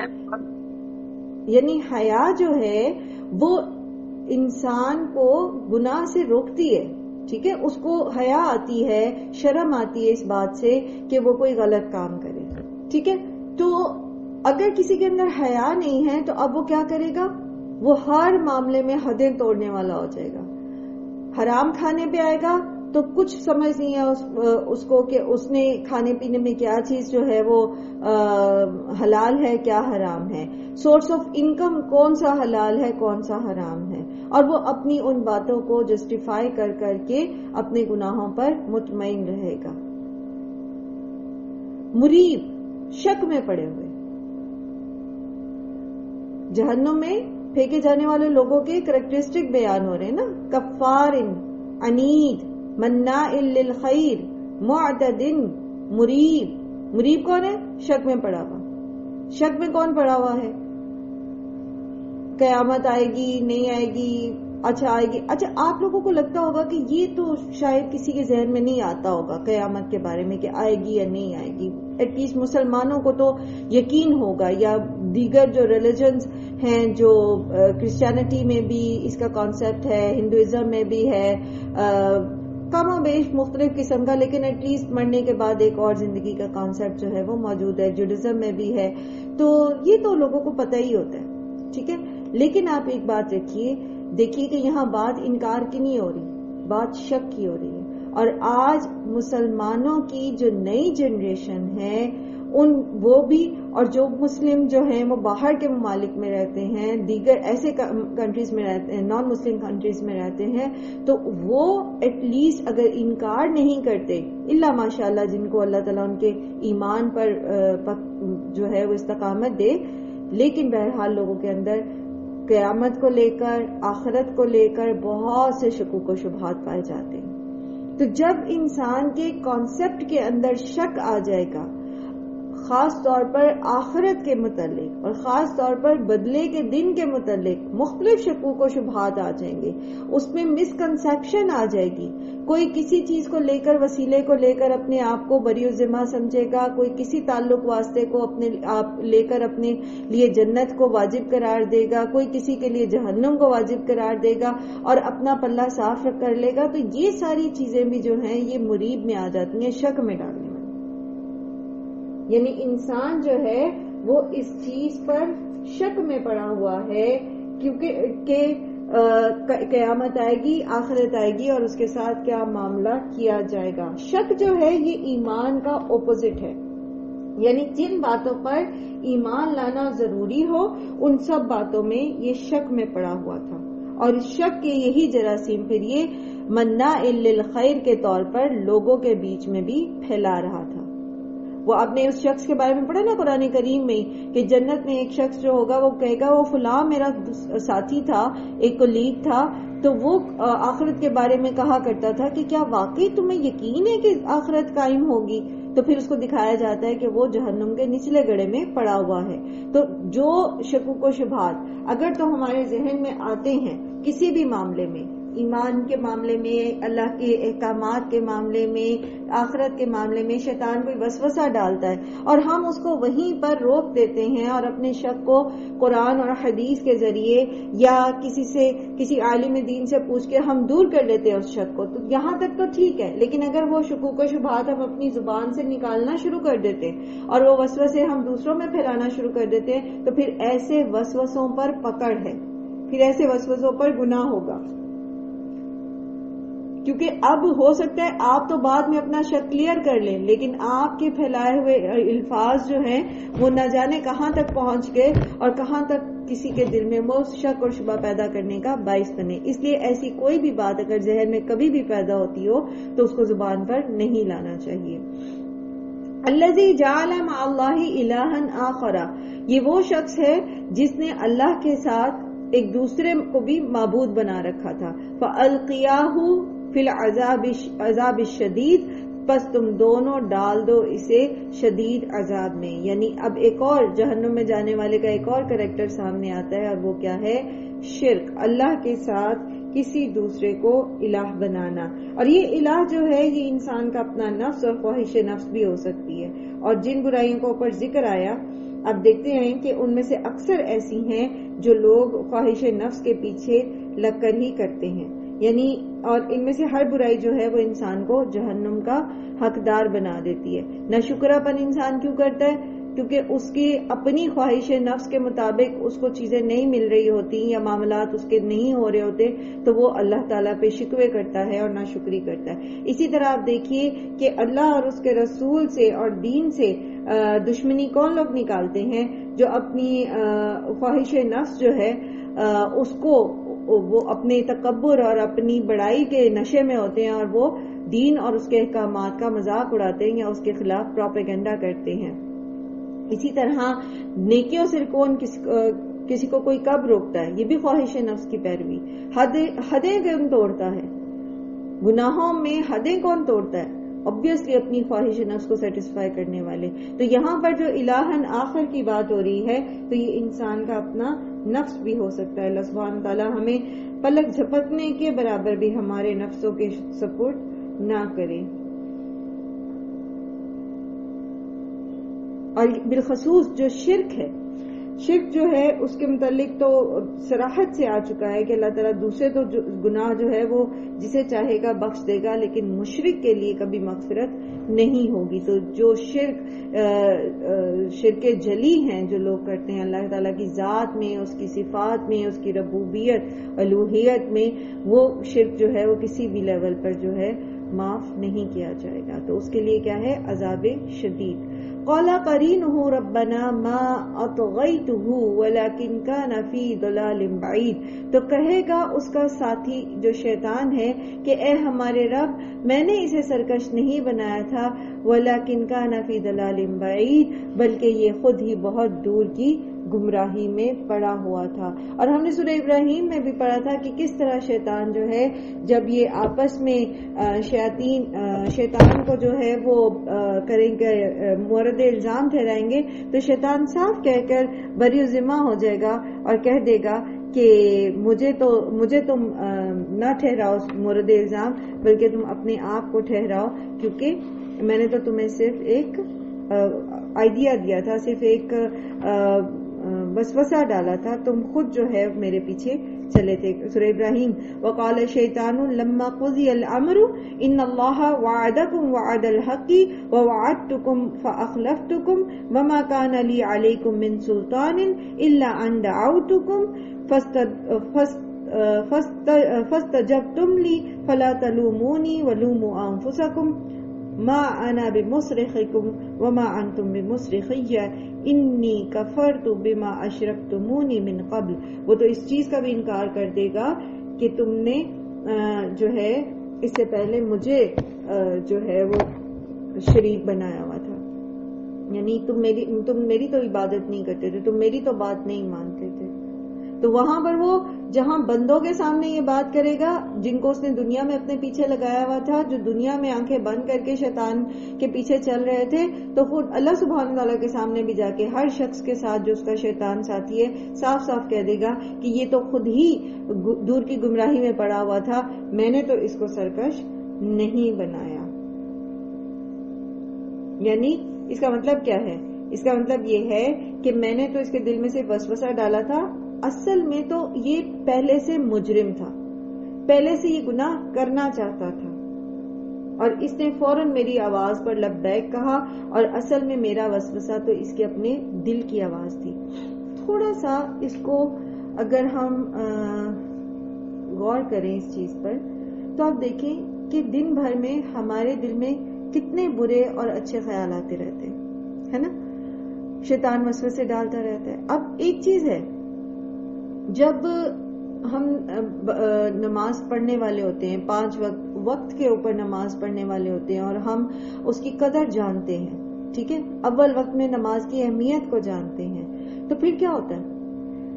A: یعنی حیا جو ہے وہ انسان کو گناہ سے روکتی ہے. ٹھیک ہے، اس کو حیا آتی ہے، شرم آتی ہے اس بات سے کہ وہ کوئی غلط کام کرے. ٹھیک ہے، تو اگر کسی کے اندر حیا نہیں ہے تو اب وہ کیا کرے گا؟ وہ ہر معاملے میں حدیں توڑنے والا ہو جائے گا. حرام کھانے پہ آئے گا تو کچھ سمجھ نہیں ہے اس کو کہ اس نے کھانے پینے میں کیا چیز جو ہے وہ حلال ہے کیا حرام ہے، سورس آف انکم کون سا حلال ہے کون سا حرام ہے، اور وہ اپنی ان باتوں کو جسٹیفائی کر کے اپنے گناہوں پر مطمئن رہے گا. مریب، شک میں پڑے ہوئے. جہنم میں پھینکے جانے والے لوگوں کے کریکٹرسٹک بیان ہو رہے ہیں نا. کفار، عنید، مناع للخیر، معتد، مریب. مریب کون ہے؟ شک میں پڑا ہوا. شک میں کون پڑا ہوا ہے؟ قیامت آئے گی نہیں آئے گی، اچھا آئے گی. اچھا آپ لوگوں کو لگتا ہوگا کہ یہ تو شاید کسی کے ذہن میں نہیں آتا ہوگا قیامت کے بارے میں کہ آئے گی یا نہیں آئے گی. ایٹ لیسٹ مسلمانوں کو تو یقین ہوگا، یا دیگر جو ریلیجنز ہیں، جو کرسچینٹی میں بھی اس کا کانسیپٹ ہے، ہندوازم میں بھی ہے، کم و بیش مختلف قسم کا، لیکن ایٹ لیسٹ مرنے کے بعد ایک اور زندگی کا کانسیپٹ جو ہے وہ موجود ہے. جوڈازم میں بھی ہے. تو یہ تو لوگوں کو پتہ ہی ہوتا ہے. ٹھیک ہے، لیکن آپ ایک بات دیکھیے کہ یہاں بات انکار کی نہیں ہو رہی، بات شک کی ہو رہی ہے. اور آج مسلمانوں کی جو نئی جنریشن ہے وہ بھی، اور جو مسلم جو ہیں وہ باہر کے ممالک میں رہتے ہیں، دیگر ایسے کنٹریز میں رہتے ہیں، نان مسلم کنٹریز میں رہتے ہیں، تو وہ ایٹ لیسٹ اگر انکار نہیں کرتے، الا ماشاءاللہ جن کو اللہ تعالیٰ ان کے ایمان پر جو ہے وہ استقامت دے، لیکن بہرحال لوگوں کے اندر قیامت کو لے کر، آخرت کو لے کر بہت سے شکوک و شبہات پائے جاتے ہیں. تو جب انسان کے کانسیپٹ کے اندر شک آ جائے گا، خاص طور پر آخرت کے متعلق اور خاص طور پر بدلے کے دن کے متعلق مختلف شکوک و شبہات آ جائیں گے، اس میں مس کنسیپشن آ جائے گی. کوئی کسی چیز کو لے کر، وسیلے کو لے کر اپنے آپ کو بری الذمہ سمجھے گا، کوئی کسی تعلق واسطے کو اپنے آپ لے کر اپنے لیے جنت کو واجب قرار دے گا، کوئی کسی کے لیے جہنم کو واجب قرار دے گا اور اپنا پلہ صاف کر لے گا. تو یہ ساری چیزیں بھی جو ہیں یہ مریب میں آ جاتی ہیں، شک میں ڈالنے والی. یعنی انسان جو ہے وہ اس چیز پر شک میں پڑا ہوا ہے کیونکہ قیامت آئے گی، آخرت آئے گی، اور اس کے ساتھ کیا معاملہ کیا جائے گا. شک جو ہے یہ ایمان کا اپوزٹ ہے. یعنی جن باتوں پر ایمان لانا ضروری ہو ان سب باتوں میں یہ شک میں پڑا ہوا تھا، اور اس شک کے یہی جراثیم پھر یہ مناع للخیر کے طور پر لوگوں کے بیچ میں بھی پھیلا رہا تھا۔ وہ آپ نے اس شخص کے بارے میں پڑھا نا قرآن کریم میں کہ جنت میں ایک شخص جو ہوگا وہ کہے گا وہ فلاں میرا ساتھی تھا، ایک کولیگ تھا، تو وہ آخرت کے بارے میں کہا کرتا تھا کہ کیا واقعی تمہیں یقین ہے کہ آخرت قائم ہوگی؟ تو پھر اس کو دکھایا جاتا ہے کہ وہ جہنم کے نچلے گڑھے میں پڑا ہوا ہے۔ تو جو شکوک و شبہات اگر تو ہمارے ذہن میں آتے ہیں کسی بھی معاملے میں، ایمان کے معاملے میں، اللہ کے احکامات کے معاملے میں، آخرت کے معاملے میں، شیطان کوئی وسوسہ ڈالتا ہے اور ہم اس کو وہیں پر روک دیتے ہیں اور اپنے شک کو قرآن اور حدیث کے ذریعے یا کسی عالم دین سے پوچھ کے ہم دور کر لیتے ہیں اس شک کو، تو یہاں تک تو ٹھیک ہے۔ لیکن اگر وہ شکوک و شبہات ہم اپنی زبان سے نکالنا شروع کر دیتے اور وہ وسوسے ہم دوسروں میں پھیلانا شروع کر دیتے ہیں تو پھر ایسے وسوسوں پر پکڑ ہے، پھر ایسے وسوسوں پر گناہ ہوگا، کیونکہ اب ہو سکتا ہے آپ تو بعد میں اپنا شک کلیئر کر لیں، لیکن آپ کے پھیلائے ہوئے الفاظ جو ہیں وہ نہ جانے کہاں تک پہنچ گئے اور کہاں تک کسی کے دل میں وہ شک اور شبہ پیدا کرنے کا باعث بنے۔ اس لیے ایسی کوئی بھی بات اگر ذہن میں کبھی بھی پیدا ہوتی ہو تو اس کو زبان پر نہیں لانا چاہیے۔ الذی جعل مع اللہ الہا آخر، یہ وہ شخص ہے جس نے اللہ کے ساتھ ایک دوسرے کو بھی معبود بنا رکھا تھا۔ فَأَلْقِيَاهُ فی العذاب الشدید، پس تم دونوں ڈال دو اسے شدید عذاب میں۔ یعنی اب ایک اور جہنم میں جانے والے کا ایک اور کریکٹر سامنے آتا ہے، اور وہ کیا ہے؟ شرک، اللہ کے ساتھ کسی دوسرے کو الہ بنانا۔ اور یہ الہ جو ہے یہ انسان کا اپنا نفس اور خواہش نفس بھی ہو سکتی ہے۔ اور جن برائیوں کو اوپر ذکر آیا اب دیکھتے ہیں کہ ان میں سے اکثر ایسی ہیں جو لوگ خواہش نفس کے پیچھے لگ کر ہی کرتے ہیں، یعنی اور ان میں سے ہر برائی جو ہے وہ انسان کو جہنم کا حقدار بنا دیتی ہے۔ ناشکرا پن انسان کیوں کرتا ہے؟ کیونکہ اس کی اپنی خواہش نفس کے مطابق اس کو چیزیں نہیں مل رہی ہوتی یا معاملات اس کے نہیں ہو رہے ہوتے تو وہ اللہ تعالیٰ پہ شکوے کرتا ہے اور ناشکری کرتا ہے۔ اسی طرح آپ دیکھیے کہ اللہ اور اس کے رسول سے اور دین سے دشمنی کون لوگ نکالتے ہیں؟ جو اپنی خواہش نفس جو ہے اس کو وہ اپنے تکبر اور اپنی بڑائی کے نشے میں ہوتے ہیں اور وہ دین اور اس کے احکامات کا مذاق اڑاتے ہیں یا اس کے خلاف پروپیگنڈا کرتے ہیں۔ اسی طرح نیکیوں سے کون کسی کو کوئی کب روکتا ہے؟ یہ بھی خواہش نفس کی پیروی۔ حدیں کون توڑتا ہے؟ گناہوں میں حدیں کون توڑتا ہے؟ obviously اپنی خواہش نفس کو سیٹسفائی کرنے والے۔ تو یہاں پر جو الہن آخر کی بات ہو رہی ہے تو یہ انسان کا اپنا نفس بھی ہو سکتا ہے۔ اللہ سبحانہ تعالیٰ ہمیں پلک جھپکنے کے برابر بھی ہمارے نفسوں کے سپورٹ نہ کرے۔ اور بالخصوص جو شرک ہے، شرک جو ہے اس کے متعلق تو صراحت سے آ چکا ہے کہ اللہ تعالیٰ دوسرے تو گناہ جو ہے وہ جسے چاہے گا بخش دے گا، لیکن مشرک کے لیے کبھی مغفرت نہیں ہوگی۔ تو جو شرک جلی ہیں جو لوگ کرتے ہیں اللہ تعالیٰ کی ذات میں، اس کی صفات میں، اس کی ربوبیت الوہیت میں، وہ شرک جو ہے وہ کسی بھی لیول پر جو ہے معاف نہیں کیا جائے گا۔ تو اس کے لیے کیا ہے؟ عذاب شدید۔ قال قرینہ ربنا ما اطغیتہ ولکن کان فی ضلال بعید، تو کہے گا اس کا ساتھی جو شیطان ہے کہ اے ہمارے رب میں نے اسے سرکش نہیں بنایا تھا، ولکن کان فی ضلال بعید، بلکہ یہ خود ہی بہت دور کی گمراہی میں پڑا ہوا تھا۔ اور ہم نے سورہ ابراہیم میں بھی پڑھا تھا کہ کس طرح شیطان جو ہے جب یہ آپس میں شیطان کو جو ہے وہ کریں گے مورد الزام ٹھہرائیں گے تو شیطان صاف کہہ کر بری ذمہ ہو جائے گا اور کہہ دے گا کہ مجھے تم نہ ٹھہراؤ مورد الزام، بلکہ تم اپنے آپ کو ٹھہراؤ، کیونکہ میں نے تو تمہیں صرف ایک آئیڈیا دیا تھا، صرف ایک وسوسہ ڈالا تھا، تم خود جو ہے میرے پیچھے چلے تھے۔ سورہ ابراہیم وقال الشیطان لما قضی الامر ان اللہ وعدکم وعد الحق ووعدتکم فاخلفتکم وما کان لی علیکم من سلطان الا ان دعوتکم فاستجبتم لی فلا تلومونی ولوموا انفسکم ما انا بمصرخکم وما انتم بمصرخی انی کفرت بما اشرکتمونی من قبل. وہ تو اس چیز کا بھی انکار کر دے گا کہ تم نے جو ہے اس سے پہلے مجھے جو ہے وہ شریک بنایا ہوا تھا، یعنی تم میری تو عبادت نہیں کرتے تھے، تم میری تو بات نہیں مانتے تھے. تو وہاں پر وہ جہاں بندوں کے سامنے یہ بات کرے گا جن کو اس نے دنیا میں اپنے پیچھے لگایا ہوا تھا، جو دنیا میں آنکھیں بند کر کے شیطان کے پیچھے چل رہے تھے، تو خود اللہ سبحانہ تعالیٰ کے سامنے بھی جا کے ہر شخص کے ساتھ جو اس کا شیطان ساتھی ہے صاف صاف کہہ دے گا کہ یہ تو خود ہی دور کی گمراہی میں پڑا ہوا تھا، میں نے تو اس کو سرکش نہیں بنایا. یعنی اس کا مطلب کیا ہے؟ اس کا مطلب یہ ہے کہ میں نے تو اس کے دل میں سے وسوسہ ڈالا تھا، اصل میں تو یہ پہلے سے مجرم تھا، پہلے سے یہ گناہ کرنا چاہتا تھا، اور اس نے فوراً میری آواز پر لبیک کہا، اور اصل میں میرا وسوسہ تو اس کے اپنے دل کی آواز تھی. تھوڑا سا اس کو اگر ہم غور کریں اس چیز پر تو آپ دیکھیں کہ دن بھر میں ہمارے دل میں کتنے برے اور اچھے خیال آتے رہتے ہیں، ہے نا؟ شیطان وسوسے ڈالتا رہتا ہے. اب ایک چیز ہے، جب ہم نماز پڑھنے والے ہوتے ہیں، 5 وقت کے اوپر نماز پڑھنے والے ہوتے ہیں، اور ہم اس کی قدر جانتے ہیں، ٹھیک ہے، اول وقت میں نماز کی اہمیت کو جانتے ہیں، تو پھر کیا ہوتا ہے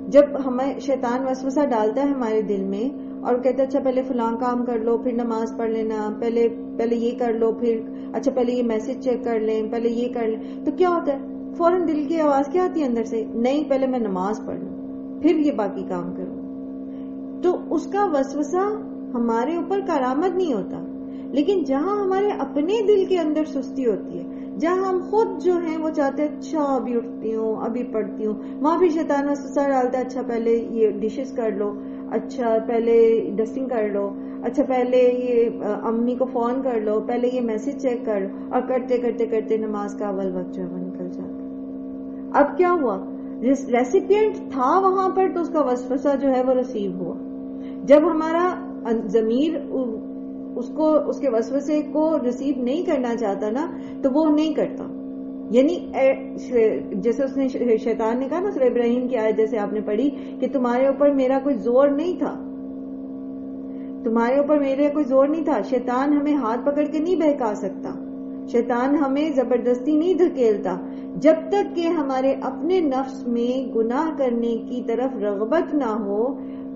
A: جب ہمیں شیطان وسوسہ ڈالتا ہے ہمارے دل میں اور کہتا ہے اچھا پہلے فلاں کام کر لو پھر نماز پڑھ لینا، پہلے یہ کر لو، پھر اچھا پہلے یہ میسج چیک کر لیں، پہلے یہ کر لیں، تو کیا ہوتا ہے فوراً دل کی آواز کیا آتی ہے اندر سے؟ نہیں، پہلے میں نماز پڑھ لوں پھر یہ باقی کام کروں. تو اس کا وسوسہ ہمارے اوپر کارآمد نہیں ہوتا، لیکن جہاں ہمارے اپنے دل کے اندر سستی ہوتی ہے، جہاں ہم خود جو ہیں وہ چاہتے ہیں اچھا ابھی اٹھتی ہوں ابھی پڑھتی ہوں، وہاں بھی شیطان وسوسہ ڈالتا ہے اچھا پہلے یہ ڈشز کر لو، اچھا پہلے ڈسٹنگ کر لو، اچھا پہلے یہ امی کو فون کر لو، پہلے یہ میسج چیک کر لو، اور کرتے کرتے کرتے نماز کا اول وقت جو ہے وہ نکل جاتا ہے. اب کیا ہوا؟ ریسیپینٹ تھا وہاں پر تو اس کا وسوسہ جو ہے وہ ریسیو ہوا. جب ہمارا ضمیر اس کے وسوسے کو ریسیو نہیں کرنا چاہتا نا تو وہ نہیں کرتا. یعنی جیسے اس نے شیطان نے کہا نا سورہ ابراہیم کی آیت جیسے آپ نے پڑھی کہ تمہارے اوپر میرا کوئی زور نہیں تھا، تمہارے اوپر میرا کوئی زور نہیں تھا. شیطان ہمیں ہاتھ پکڑ کے نہیں بہکا سکتا، شیطان ہمیں زبردستی نہیں دھکیلتا. جب تک کہ ہمارے اپنے نفس میں گناہ کرنے کی طرف رغبت نہ ہو،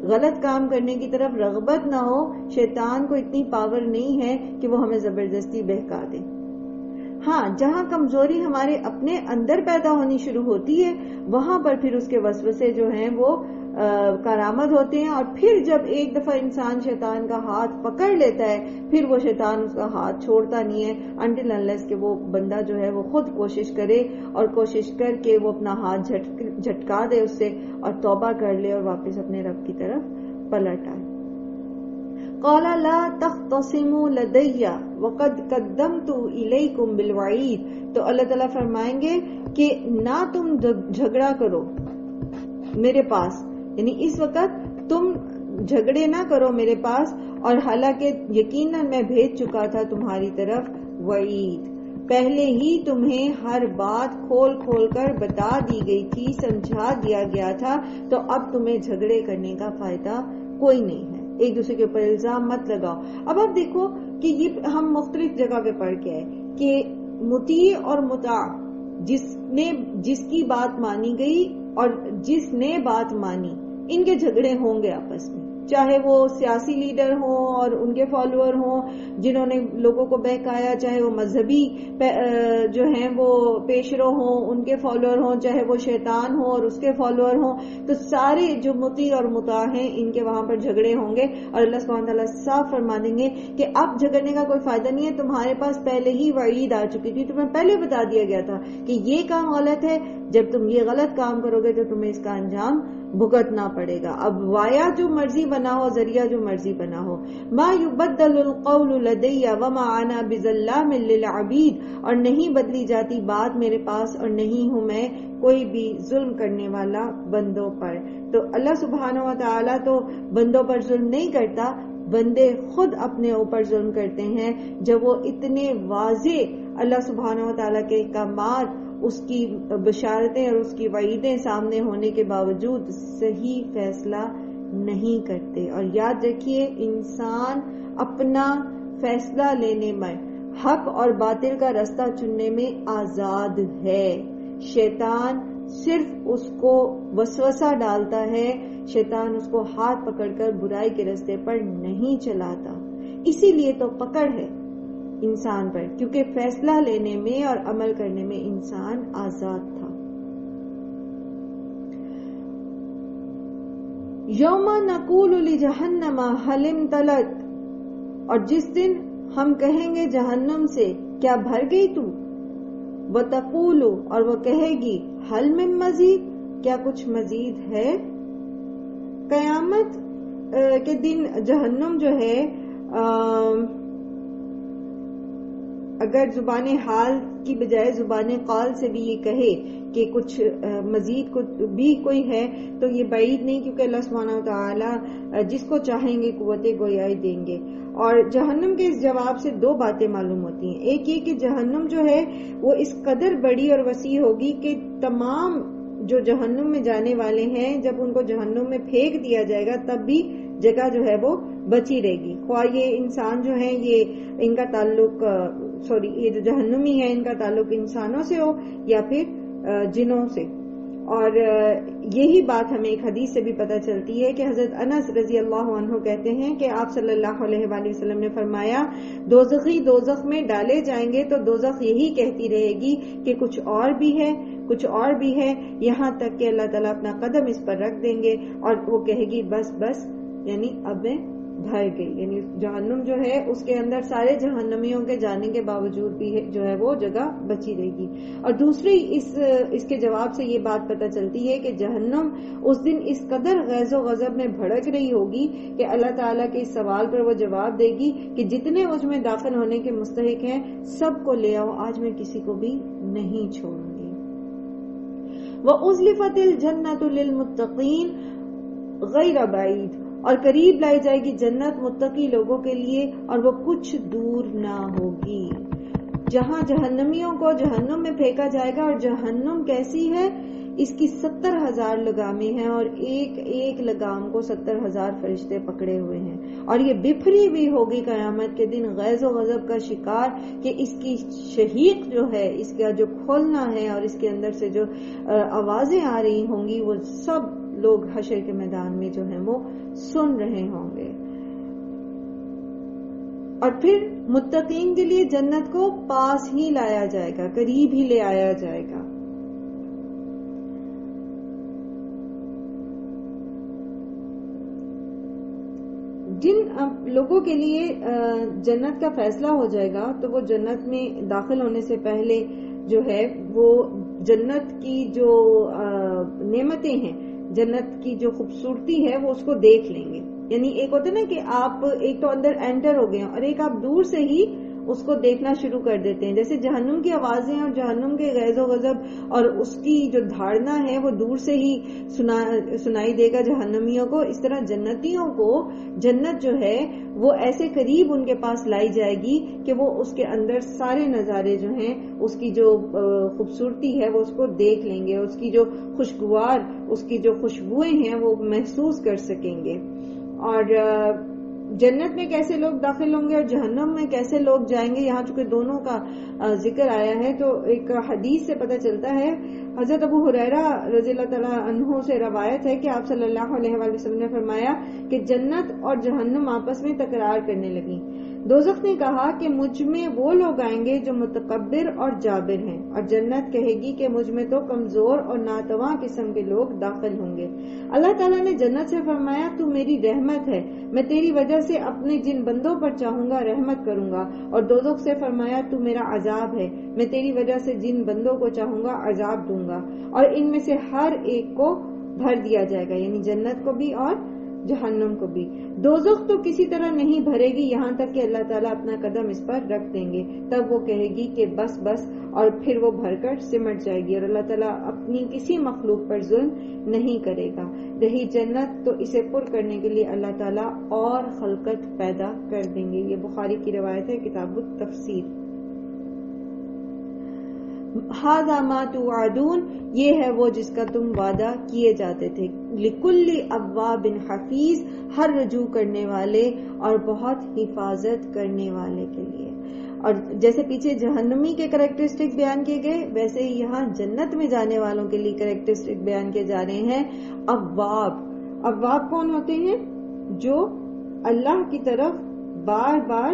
A: غلط کام کرنے کی طرف رغبت نہ ہو، شیطان کو اتنی پاور نہیں ہے کہ وہ ہمیں زبردستی بہکا دے. ہاں، جہاں کمزوری ہمارے اپنے اندر پیدا ہونی شروع ہوتی ہے وہاں پر پھر اس کے وسوسے جو ہیں وہ کارآمد ہوتے ہیں، اور پھر جب ایک دفعہ انسان شیطان کا ہاتھ پکڑ لیتا ہے پھر وہ شیطان اس کا ہاتھ چھوڑتا نہیں ہے until unless کہ وہ بندہ جو ہے وہ خود کوشش کرے، اور کوشش کر کے وہ اپنا ہاتھ جھٹکا دے اس سے اور توبہ کر لے اور واپس اپنے رب کی طرف پلٹ آئے. قال لا تختصموا لدي وقد قدمت الیکم بالوعید. تو اللہ تعالیٰ فرمائیں گے کہ نہ تم جھگڑا کرو میرے پاس، یعنی اس وقت تم جھگڑے نہ کرو میرے پاس، اور حالانکہ یقیناً میں بھیج چکا تھا تمہاری طرف وعید، پہلے ہی تمہیں ہر بات کھول کھول کر بتا دی گئی تھی، سمجھا دیا گیا تھا، تو اب تمہیں جھگڑے کرنے کا فائدہ کوئی نہیں ہے، ایک دوسرے کے اوپر الزام مت لگاؤ. اب آپ دیکھو کہ یہ ہم مختلف جگہ پہ پڑھ کے آئے کہ مطیع اور مطاع، جس کی بات مانی گئی اور جس نے بات مانی، ان کے جھگڑے ہوں گے آپس میں، چاہے وہ سیاسی لیڈر ہوں اور ان کے فالوور ہوں جنہوں نے لوگوں کو بہکایا، چاہے وہ مذہبی جو ہیں وہ پیشرو ہوں ان کے فالوور ہوں، چاہے وہ شیطان ہو اور اس کے فالوور ہوں، تو سارے جو مطیع اور مطاع ہیں ان کے وہاں پر جھگڑے ہوں گے. اور اللہ سبحانہ تعالیٰ صاف فرما دیں گے کہ اب جھگڑنے کا کوئی فائدہ نہیں ہے، تمہارے پاس پہلے ہی وعید آ چکی تھی، تمہیں پہلے بتا دیا گیا تھا کہ یہ کام غلط ہے، جب تم یہ غلط کام کرو گے تو تمہیں اس کا انجام بھگتنا پڑے گا. اب وایا جو مرضی بنا ہو، ذریعہ جو مرضی بنا ہو. ما یبدل القول لدی وما انا بظلام للعبید. اور نہیں بدلی جاتی بات میرے پاس، اور نہیں ہوں میں کوئی بھی ظلم کرنے والا بندوں پر. تو اللہ سبحانہ و تعالیٰ تو بندوں پر ظلم نہیں کرتا، بندے خود اپنے اوپر ظلم کرتے ہیں جب وہ اتنے واضح اللہ سبحانہ و تعالیٰ کے احکامات، اس کی بشارتیں اور اس کی وعیدیں سامنے ہونے کے باوجود صحیح فیصلہ نہیں کرتے. اور یاد رکھیے انسان اپنا فیصلہ لینے میں، حق اور باطل کا رستہ چننے میں آزاد ہے. شیطان صرف اس کو وسوسہ ڈالتا ہے، شیطان اس کو ہاتھ پکڑ کر برائی کے راستے پر نہیں چلاتا. اسی لیے تو پکڑ ہے انسان پر، کیونکہ فیصلہ لینے میں اور عمل کرنے میں انسان آزاد تھا. یوم نقول لجہنم حل امتلت، اور جس دن ہم کہیں گے جہنم سے کیا بھر گئی تو، وتقول، اور وہ کہے گی حل من مزید، کیا کچھ مزید ہے. قیامت کے دن جہنم جو ہے اگر زبان حال کی بجائے زبان قال سے بھی یہ کہے کہ کچھ مزید کچھ بھی کوئی ہے تو یہ بعید نہیں، کیونکہ اللہ سبحانہ و تعالی جس کو چاہیں گے قوت گویائی دیں گے. اور جہنم کے اس جواب سے دو باتیں معلوم ہوتی ہیں. ایک یہ کہ جہنم جو ہے وہ اس قدر بڑی اور وسیع ہوگی کہ تمام جو جہنم میں جانے والے ہیں جب ان کو جہنم میں پھینک دیا جائے گا تب بھی جگہ جو ہے وہ بچی رہے گی، خواہ یہ انسان جو ہیں یہ ان کا تعلق یہ جو جہنمی ہے ان کا تعلق انسانوں سے ہو یا پھر جنوں سے. اور یہی بات ہمیں ایک حدیث سے بھی پتہ چلتی ہے کہ حضرت انس رضی اللہ عنہ کہتے ہیں کہ آپ صلی اللہ علیہ وآلہ وسلم نے فرمایا دوزخی دوزخ میں ڈالے جائیں گے تو دوزخ یہی کہتی رہے گی کہ کچھ اور بھی ہے، کچھ اور بھی ہے، یہاں تک کہ اللہ تعالیٰ اپنا قدم اس پر رکھ دیں گے اور وہ کہے گی بس بس، یعنی اب میں بھر گئی. یعنی جہنم جو ہے اس کے اندر سارے جہنمیوں کے جانے کے باوجود بھی جو ہے وہ جگہ بچی رہے گی. اور دوسری اس کے جواب سے یہ بات پتہ چلتی ہے کہ جہنم اس دن اس قدر غیظ و غضب میں بھڑک رہی ہوگی کہ اللہ تعالیٰ کے اس سوال پر وہ جواب دے گی کہ جتنے مجھ میں داخل ہونے کے مستحق ہیں سب کو لے آؤ، آج میں کسی کو بھی نہیں چھوڑوں گی. وَأُزْلِفَتِ الْجَنَّةُ لِلْمُتَّقِينَ غَيْرَ بَعِيدٍ، اور قریب لائی جائے گی جنت متقی لوگوں کے لیے اور وہ کچھ دور نہ ہوگی. جہاں جہنمیوں کو جہنم میں پھینکا جائے گا، اور جہنم کیسی ہے، اس کی 70,000 لگامیں ہیں اور ایک ایک لگام کو 70,000 فرشتے پکڑے ہوئے ہیں. اور یہ بفری بھی ہوگی قیامت کے دن غیظ و غضب کا شکار کہ اس کی شہیق جو ہے، اس کا جو کھولنا ہے اور اس کے اندر سے جو آوازیں آ رہی ہوں گی وہ سب لوگ حشر کے میدان میں جو ہیں وہ سن رہے ہوں گے. اور پھر متقین کے لیے جنت کو پاس ہی لایا جائے گا، قریب ہی لے آیا جائے گا. جن لوگوں کے لیے جنت کا فیصلہ ہو جائے گا تو وہ جنت میں داخل ہونے سے پہلے جو ہے وہ جنت کی جو نعمتیں ہیں، جنت کی جو خوبصورتی ہے وہ اس کو دیکھ لیں گے. یعنی ایک ہوتا ہے نا کہ آپ ایک تو اندر انٹر ہو گئے ہیں اور ایک آپ دور سے ہی اس کو دیکھنا شروع کر دیتے ہیں. جیسے جہنم کی آوازیں اور جہنم کے غیظ و غضب اور اس کی جو دھاڑنا ہے وہ دور سے ہی سنائی دے گا جہنمیوں کو، اس طرح جنتیوں کو جنت جو ہے وہ ایسے قریب ان کے پاس لائی جائے گی کہ وہ اس کے اندر سارے نظارے جو ہیں، اس کی جو خوبصورتی ہے وہ اس کو دیکھ لیں گے، اس کی جو خوشگوار، اس کی جو خوشبوئیں ہیں وہ محسوس کر سکیں گے. اور جنت میں کیسے لوگ داخل ہوں گے اور جہنم میں کیسے لوگ جائیں گے، یہاں چونکہ دونوں کا ذکر آیا ہے تو ایک حدیث سے پتہ چلتا ہے. حضرت ابو ہریرہ رضی اللہ تعالیٰ عنہ سے روایت ہے کہ آپ صلی اللہ علیہ وآلہ وسلم نے فرمایا کہ جنت اور جہنم آپس میں تکرار کرنے لگی. دوزخ نے کہا کہ مجھ میں وہ لوگ آئیں گے جو متکبر اور جابر ہیں، اور جنت کہے گی کہ مجھ میں تو کمزور اور ناتواں قسم کے لوگ داخل ہوں گے. اللہ تعالیٰ نے جنت سے فرمایا تو میری رحمت ہے، میں تیری وجہ سے اپنے جن بندوں پر چاہوں گا رحمت کروں گا. اور دوزخ سے فرمایا تو میرا عذاب ہے، میں تیری وجہ سے جن بندوں کو چاہوں گا عذاب دوں گا. اور ان میں سے ہر ایک کو بھر دیا جائے گا، یعنی جنت کو بھی اور جہنم کو بھی. دوزخ تو کسی طرح نہیں بھرے گی یہاں تک کہ اللہ تعالیٰ اپنا قدم اس پر رکھ دیں گے, تب وہ کہے گی کہ بس بس, اور پھر وہ بھر کر سمٹ جائے گی, اور اللہ تعالیٰ اپنی کسی مخلوق پر ظلم نہیں کرے گا. رہی جنت تو اسے پر کرنے کے لیے اللہ تعالیٰ اور خلقت پیدا کر دیں گے. یہ بخاری کی روایت ہے, کتاب التفسیر. ھذا ما توعدون, یہ ہے وہ جس کا تم وعدہ کیے جاتے تھے. لکل اواب حفیظ, ہر رجوع کرنے والے اور بہت حفاظت کرنے والے کے لیے. اور جیسے پیچھے جہنمی کے کریکٹرسٹک بیان کیے گئے, ویسے ہی یہاں جنت میں جانے والوں کے لیے کریکٹرسٹک بیان کیے جا رہے ہیں. اواب, اواب کون ہوتے ہیں؟ جو اللہ کی طرف بار بار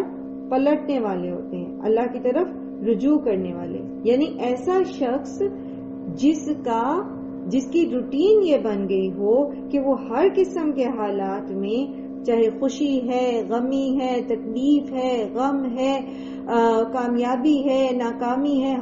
A: پلٹنے والے ہوتے ہیں, اللہ کی طرف رجوع کرنے والے. یعنی ایسا شخص جس کی روٹین یہ بن گئی ہو کہ وہ ہر قسم کے حالات میں, چاہے خوشی ہے, غمی ہے, تکلیف ہے, غم ہے, کامیابی ہے, ناکامی ہے,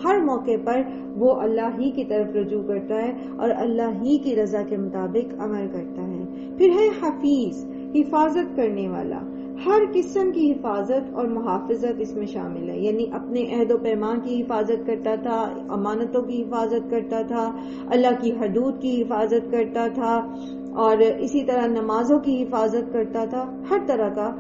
A: ہر موقع پر وہ اللہ ہی کی طرف رجوع کرتا ہے اور اللہ ہی کی رضا کے مطابق عمل کرتا ہے. پھر ہے حفیظ, حفاظت کرنے والا. ہر قسم کی حفاظت اور محافظت اس میں شامل ہے. یعنی اپنے عہد و پیمان کی حفاظت کرتا تھا, امانتوں کی حفاظت کرتا تھا, اللہ کی حدود کی حفاظت کرتا تھا, اور اسی طرح نمازوں کی حفاظت کرتا تھا. ہر طرح کا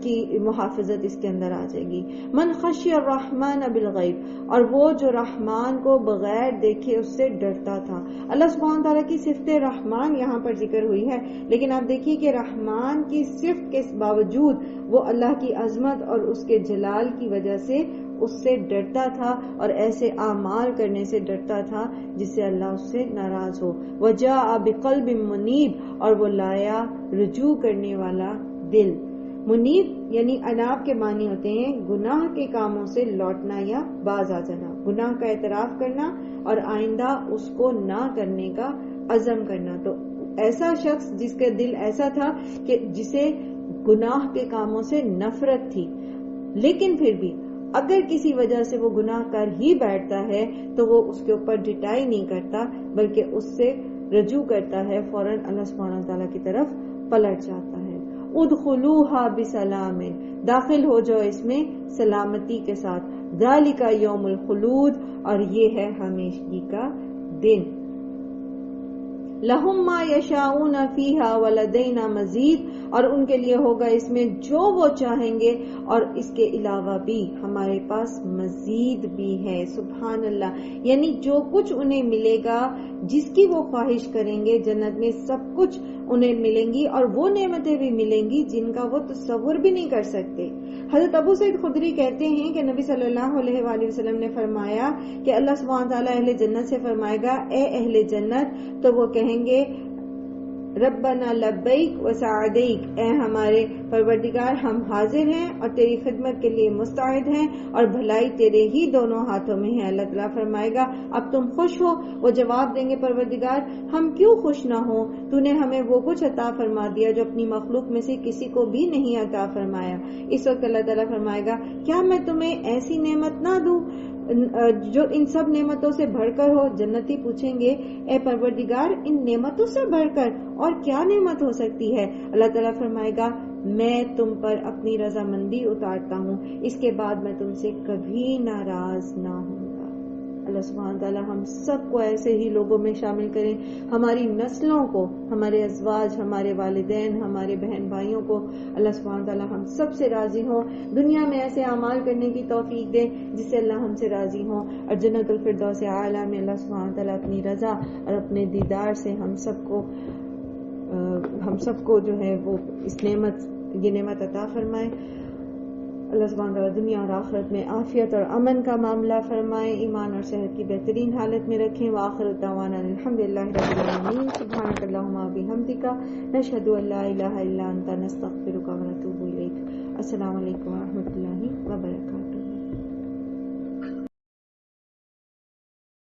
A: کی محافظت اس کے اندر آ جائے گی. من خشی الرحمن بالغیب, اور وہ جو رحمان کو بغیر دیکھے اس سے ڈرتا تھا. اللہ سبحانہ تعالیٰ کی صفت رحمان یہاں پر ذکر ہوئی ہے, لیکن آپ دیکھیے کہ رحمان کی صفت کے باوجود وہ اللہ کی عظمت اور اس کے جلال کی وجہ سے اس سے ڈرتا تھا, اور ایسے اعمال کرنے سے ڈرتا تھا جس سے اللہ اس سے ناراض ہو. وجاء بقلب منیب, اور وہ لایا رجوع کرنے والا دل. منیب یعنی اناب کے معنی ہوتے ہیں گناہ کے کاموں سے لوٹنا یا باز آ جانا, گناہ کا اعتراف کرنا اور آئندہ اس کو نہ کرنے کا عزم کرنا. تو ایسا شخص جس کا دل ایسا تھا کہ جسے گناہ کے کاموں سے نفرت تھی, لیکن پھر بھی اگر کسی وجہ سے وہ گناہ کر ہی بیٹھتا ہے تو وہ اس کے اوپر ڈٹائی نہیں کرتا, بلکہ اس سے رجوع کرتا ہے, فوراً اللہ سبحانہ تعالیٰ کی طرف پلٹ جاتا ہے. ادخلوها بسلام, داخل ہو جاؤ اس میں سلامتی کے ساتھ. ذالک یوم الخلود, اور یہ ہے ہمیشگی کا دن. لہم ما یشاؤون فیہا ولدینا مزید, اور ان کے لیے ہوگا اس میں جو وہ چاہیں گے, اور اس کے علاوہ بھی ہمارے پاس مزید بھی ہے. سبحان اللہ, یعنی جو کچھ انہیں ملے گا, جس کی وہ خواہش کریں گے, جنت میں سب کچھ انہیں ملیں گی, اور وہ نعمتیں بھی ملیں گی جن کا وہ تصور بھی نہیں کر سکتے. حضرت ابو سعید خدری کہتے ہیں کہ نبی صلی اللہ علیہ وآلہ وسلم نے فرمایا کہ اللہ سبحانہ تعالیٰ اہل جنت سے فرمائے گا, اے اہل جنت, تو وہ کہیں گے ربنا لبیک و سعدیک, اے ہمارے پروردگار ہم حاضر ہیں اور تیری خدمت کے لیے مستعد ہیں, اور بھلائی تیرے ہی دونوں ہاتھوں میں ہے. اللہ تعالیٰ فرمائے گا اب تم خوش ہو؟ وہ جواب دیں گے پروردگار ہم کیوں خوش نہ ہوں, تو نے ہمیں وہ کچھ عطا فرما دیا جو اپنی مخلوق میں سے کسی کو بھی نہیں عطا فرمایا. اس وقت اللہ تعالیٰ فرمائے گا کیا میں تمہیں ایسی نعمت نہ دوں جو ان سب نعمتوں سے بڑھ کر ہو؟ جنتی پوچھیں گے اے پروردگار ان نعمتوں سے بڑھ کر اور کیا نعمت ہو سکتی ہے؟ اللہ تعالیٰ فرمائے گا میں تم پر اپنی رضامندی اتارتا ہوں, اس کے بعد میں تم سے کبھی ناراض نہ ہوں گا. اللہ سبحانہ تعالیٰ ہم سب کو ایسے ہی لوگوں میں شامل کریں, ہماری نسلوں کو, ہمارے ازواج, ہمارے والدین, ہمارے بہن بھائیوں کو اللہ سبحانہ تعالیٰ ہم سب سے راضی ہوں, دنیا میں ایسے اعمال کرنے کی توفیق دے جس سے اللہ ہم سے راضی ہوں, اور جنت الفردوس اعلیٰ میں اللہ سبحانہ تعالیٰ اپنی رضا اور اپنے دیدار سے ہم سب کو جو ہے وہ یہ نعمت عطا فرمائے. اللہ سبحانہ تعالیٰ دنیا اور آخرت میں عافیت اور امن کا معاملہ فرمائے, ایمان اور صحت کی بہترین حالت میں رکھیں. وآخر دعوانا الحمدللہ رب العالمین. سبحانک اللہم و بحمدک, نشہد ان لا الہ الا انت, نستغفرک و نتوب الیک. السلام علیکم و رحمۃ اللہ وبرکاتہ.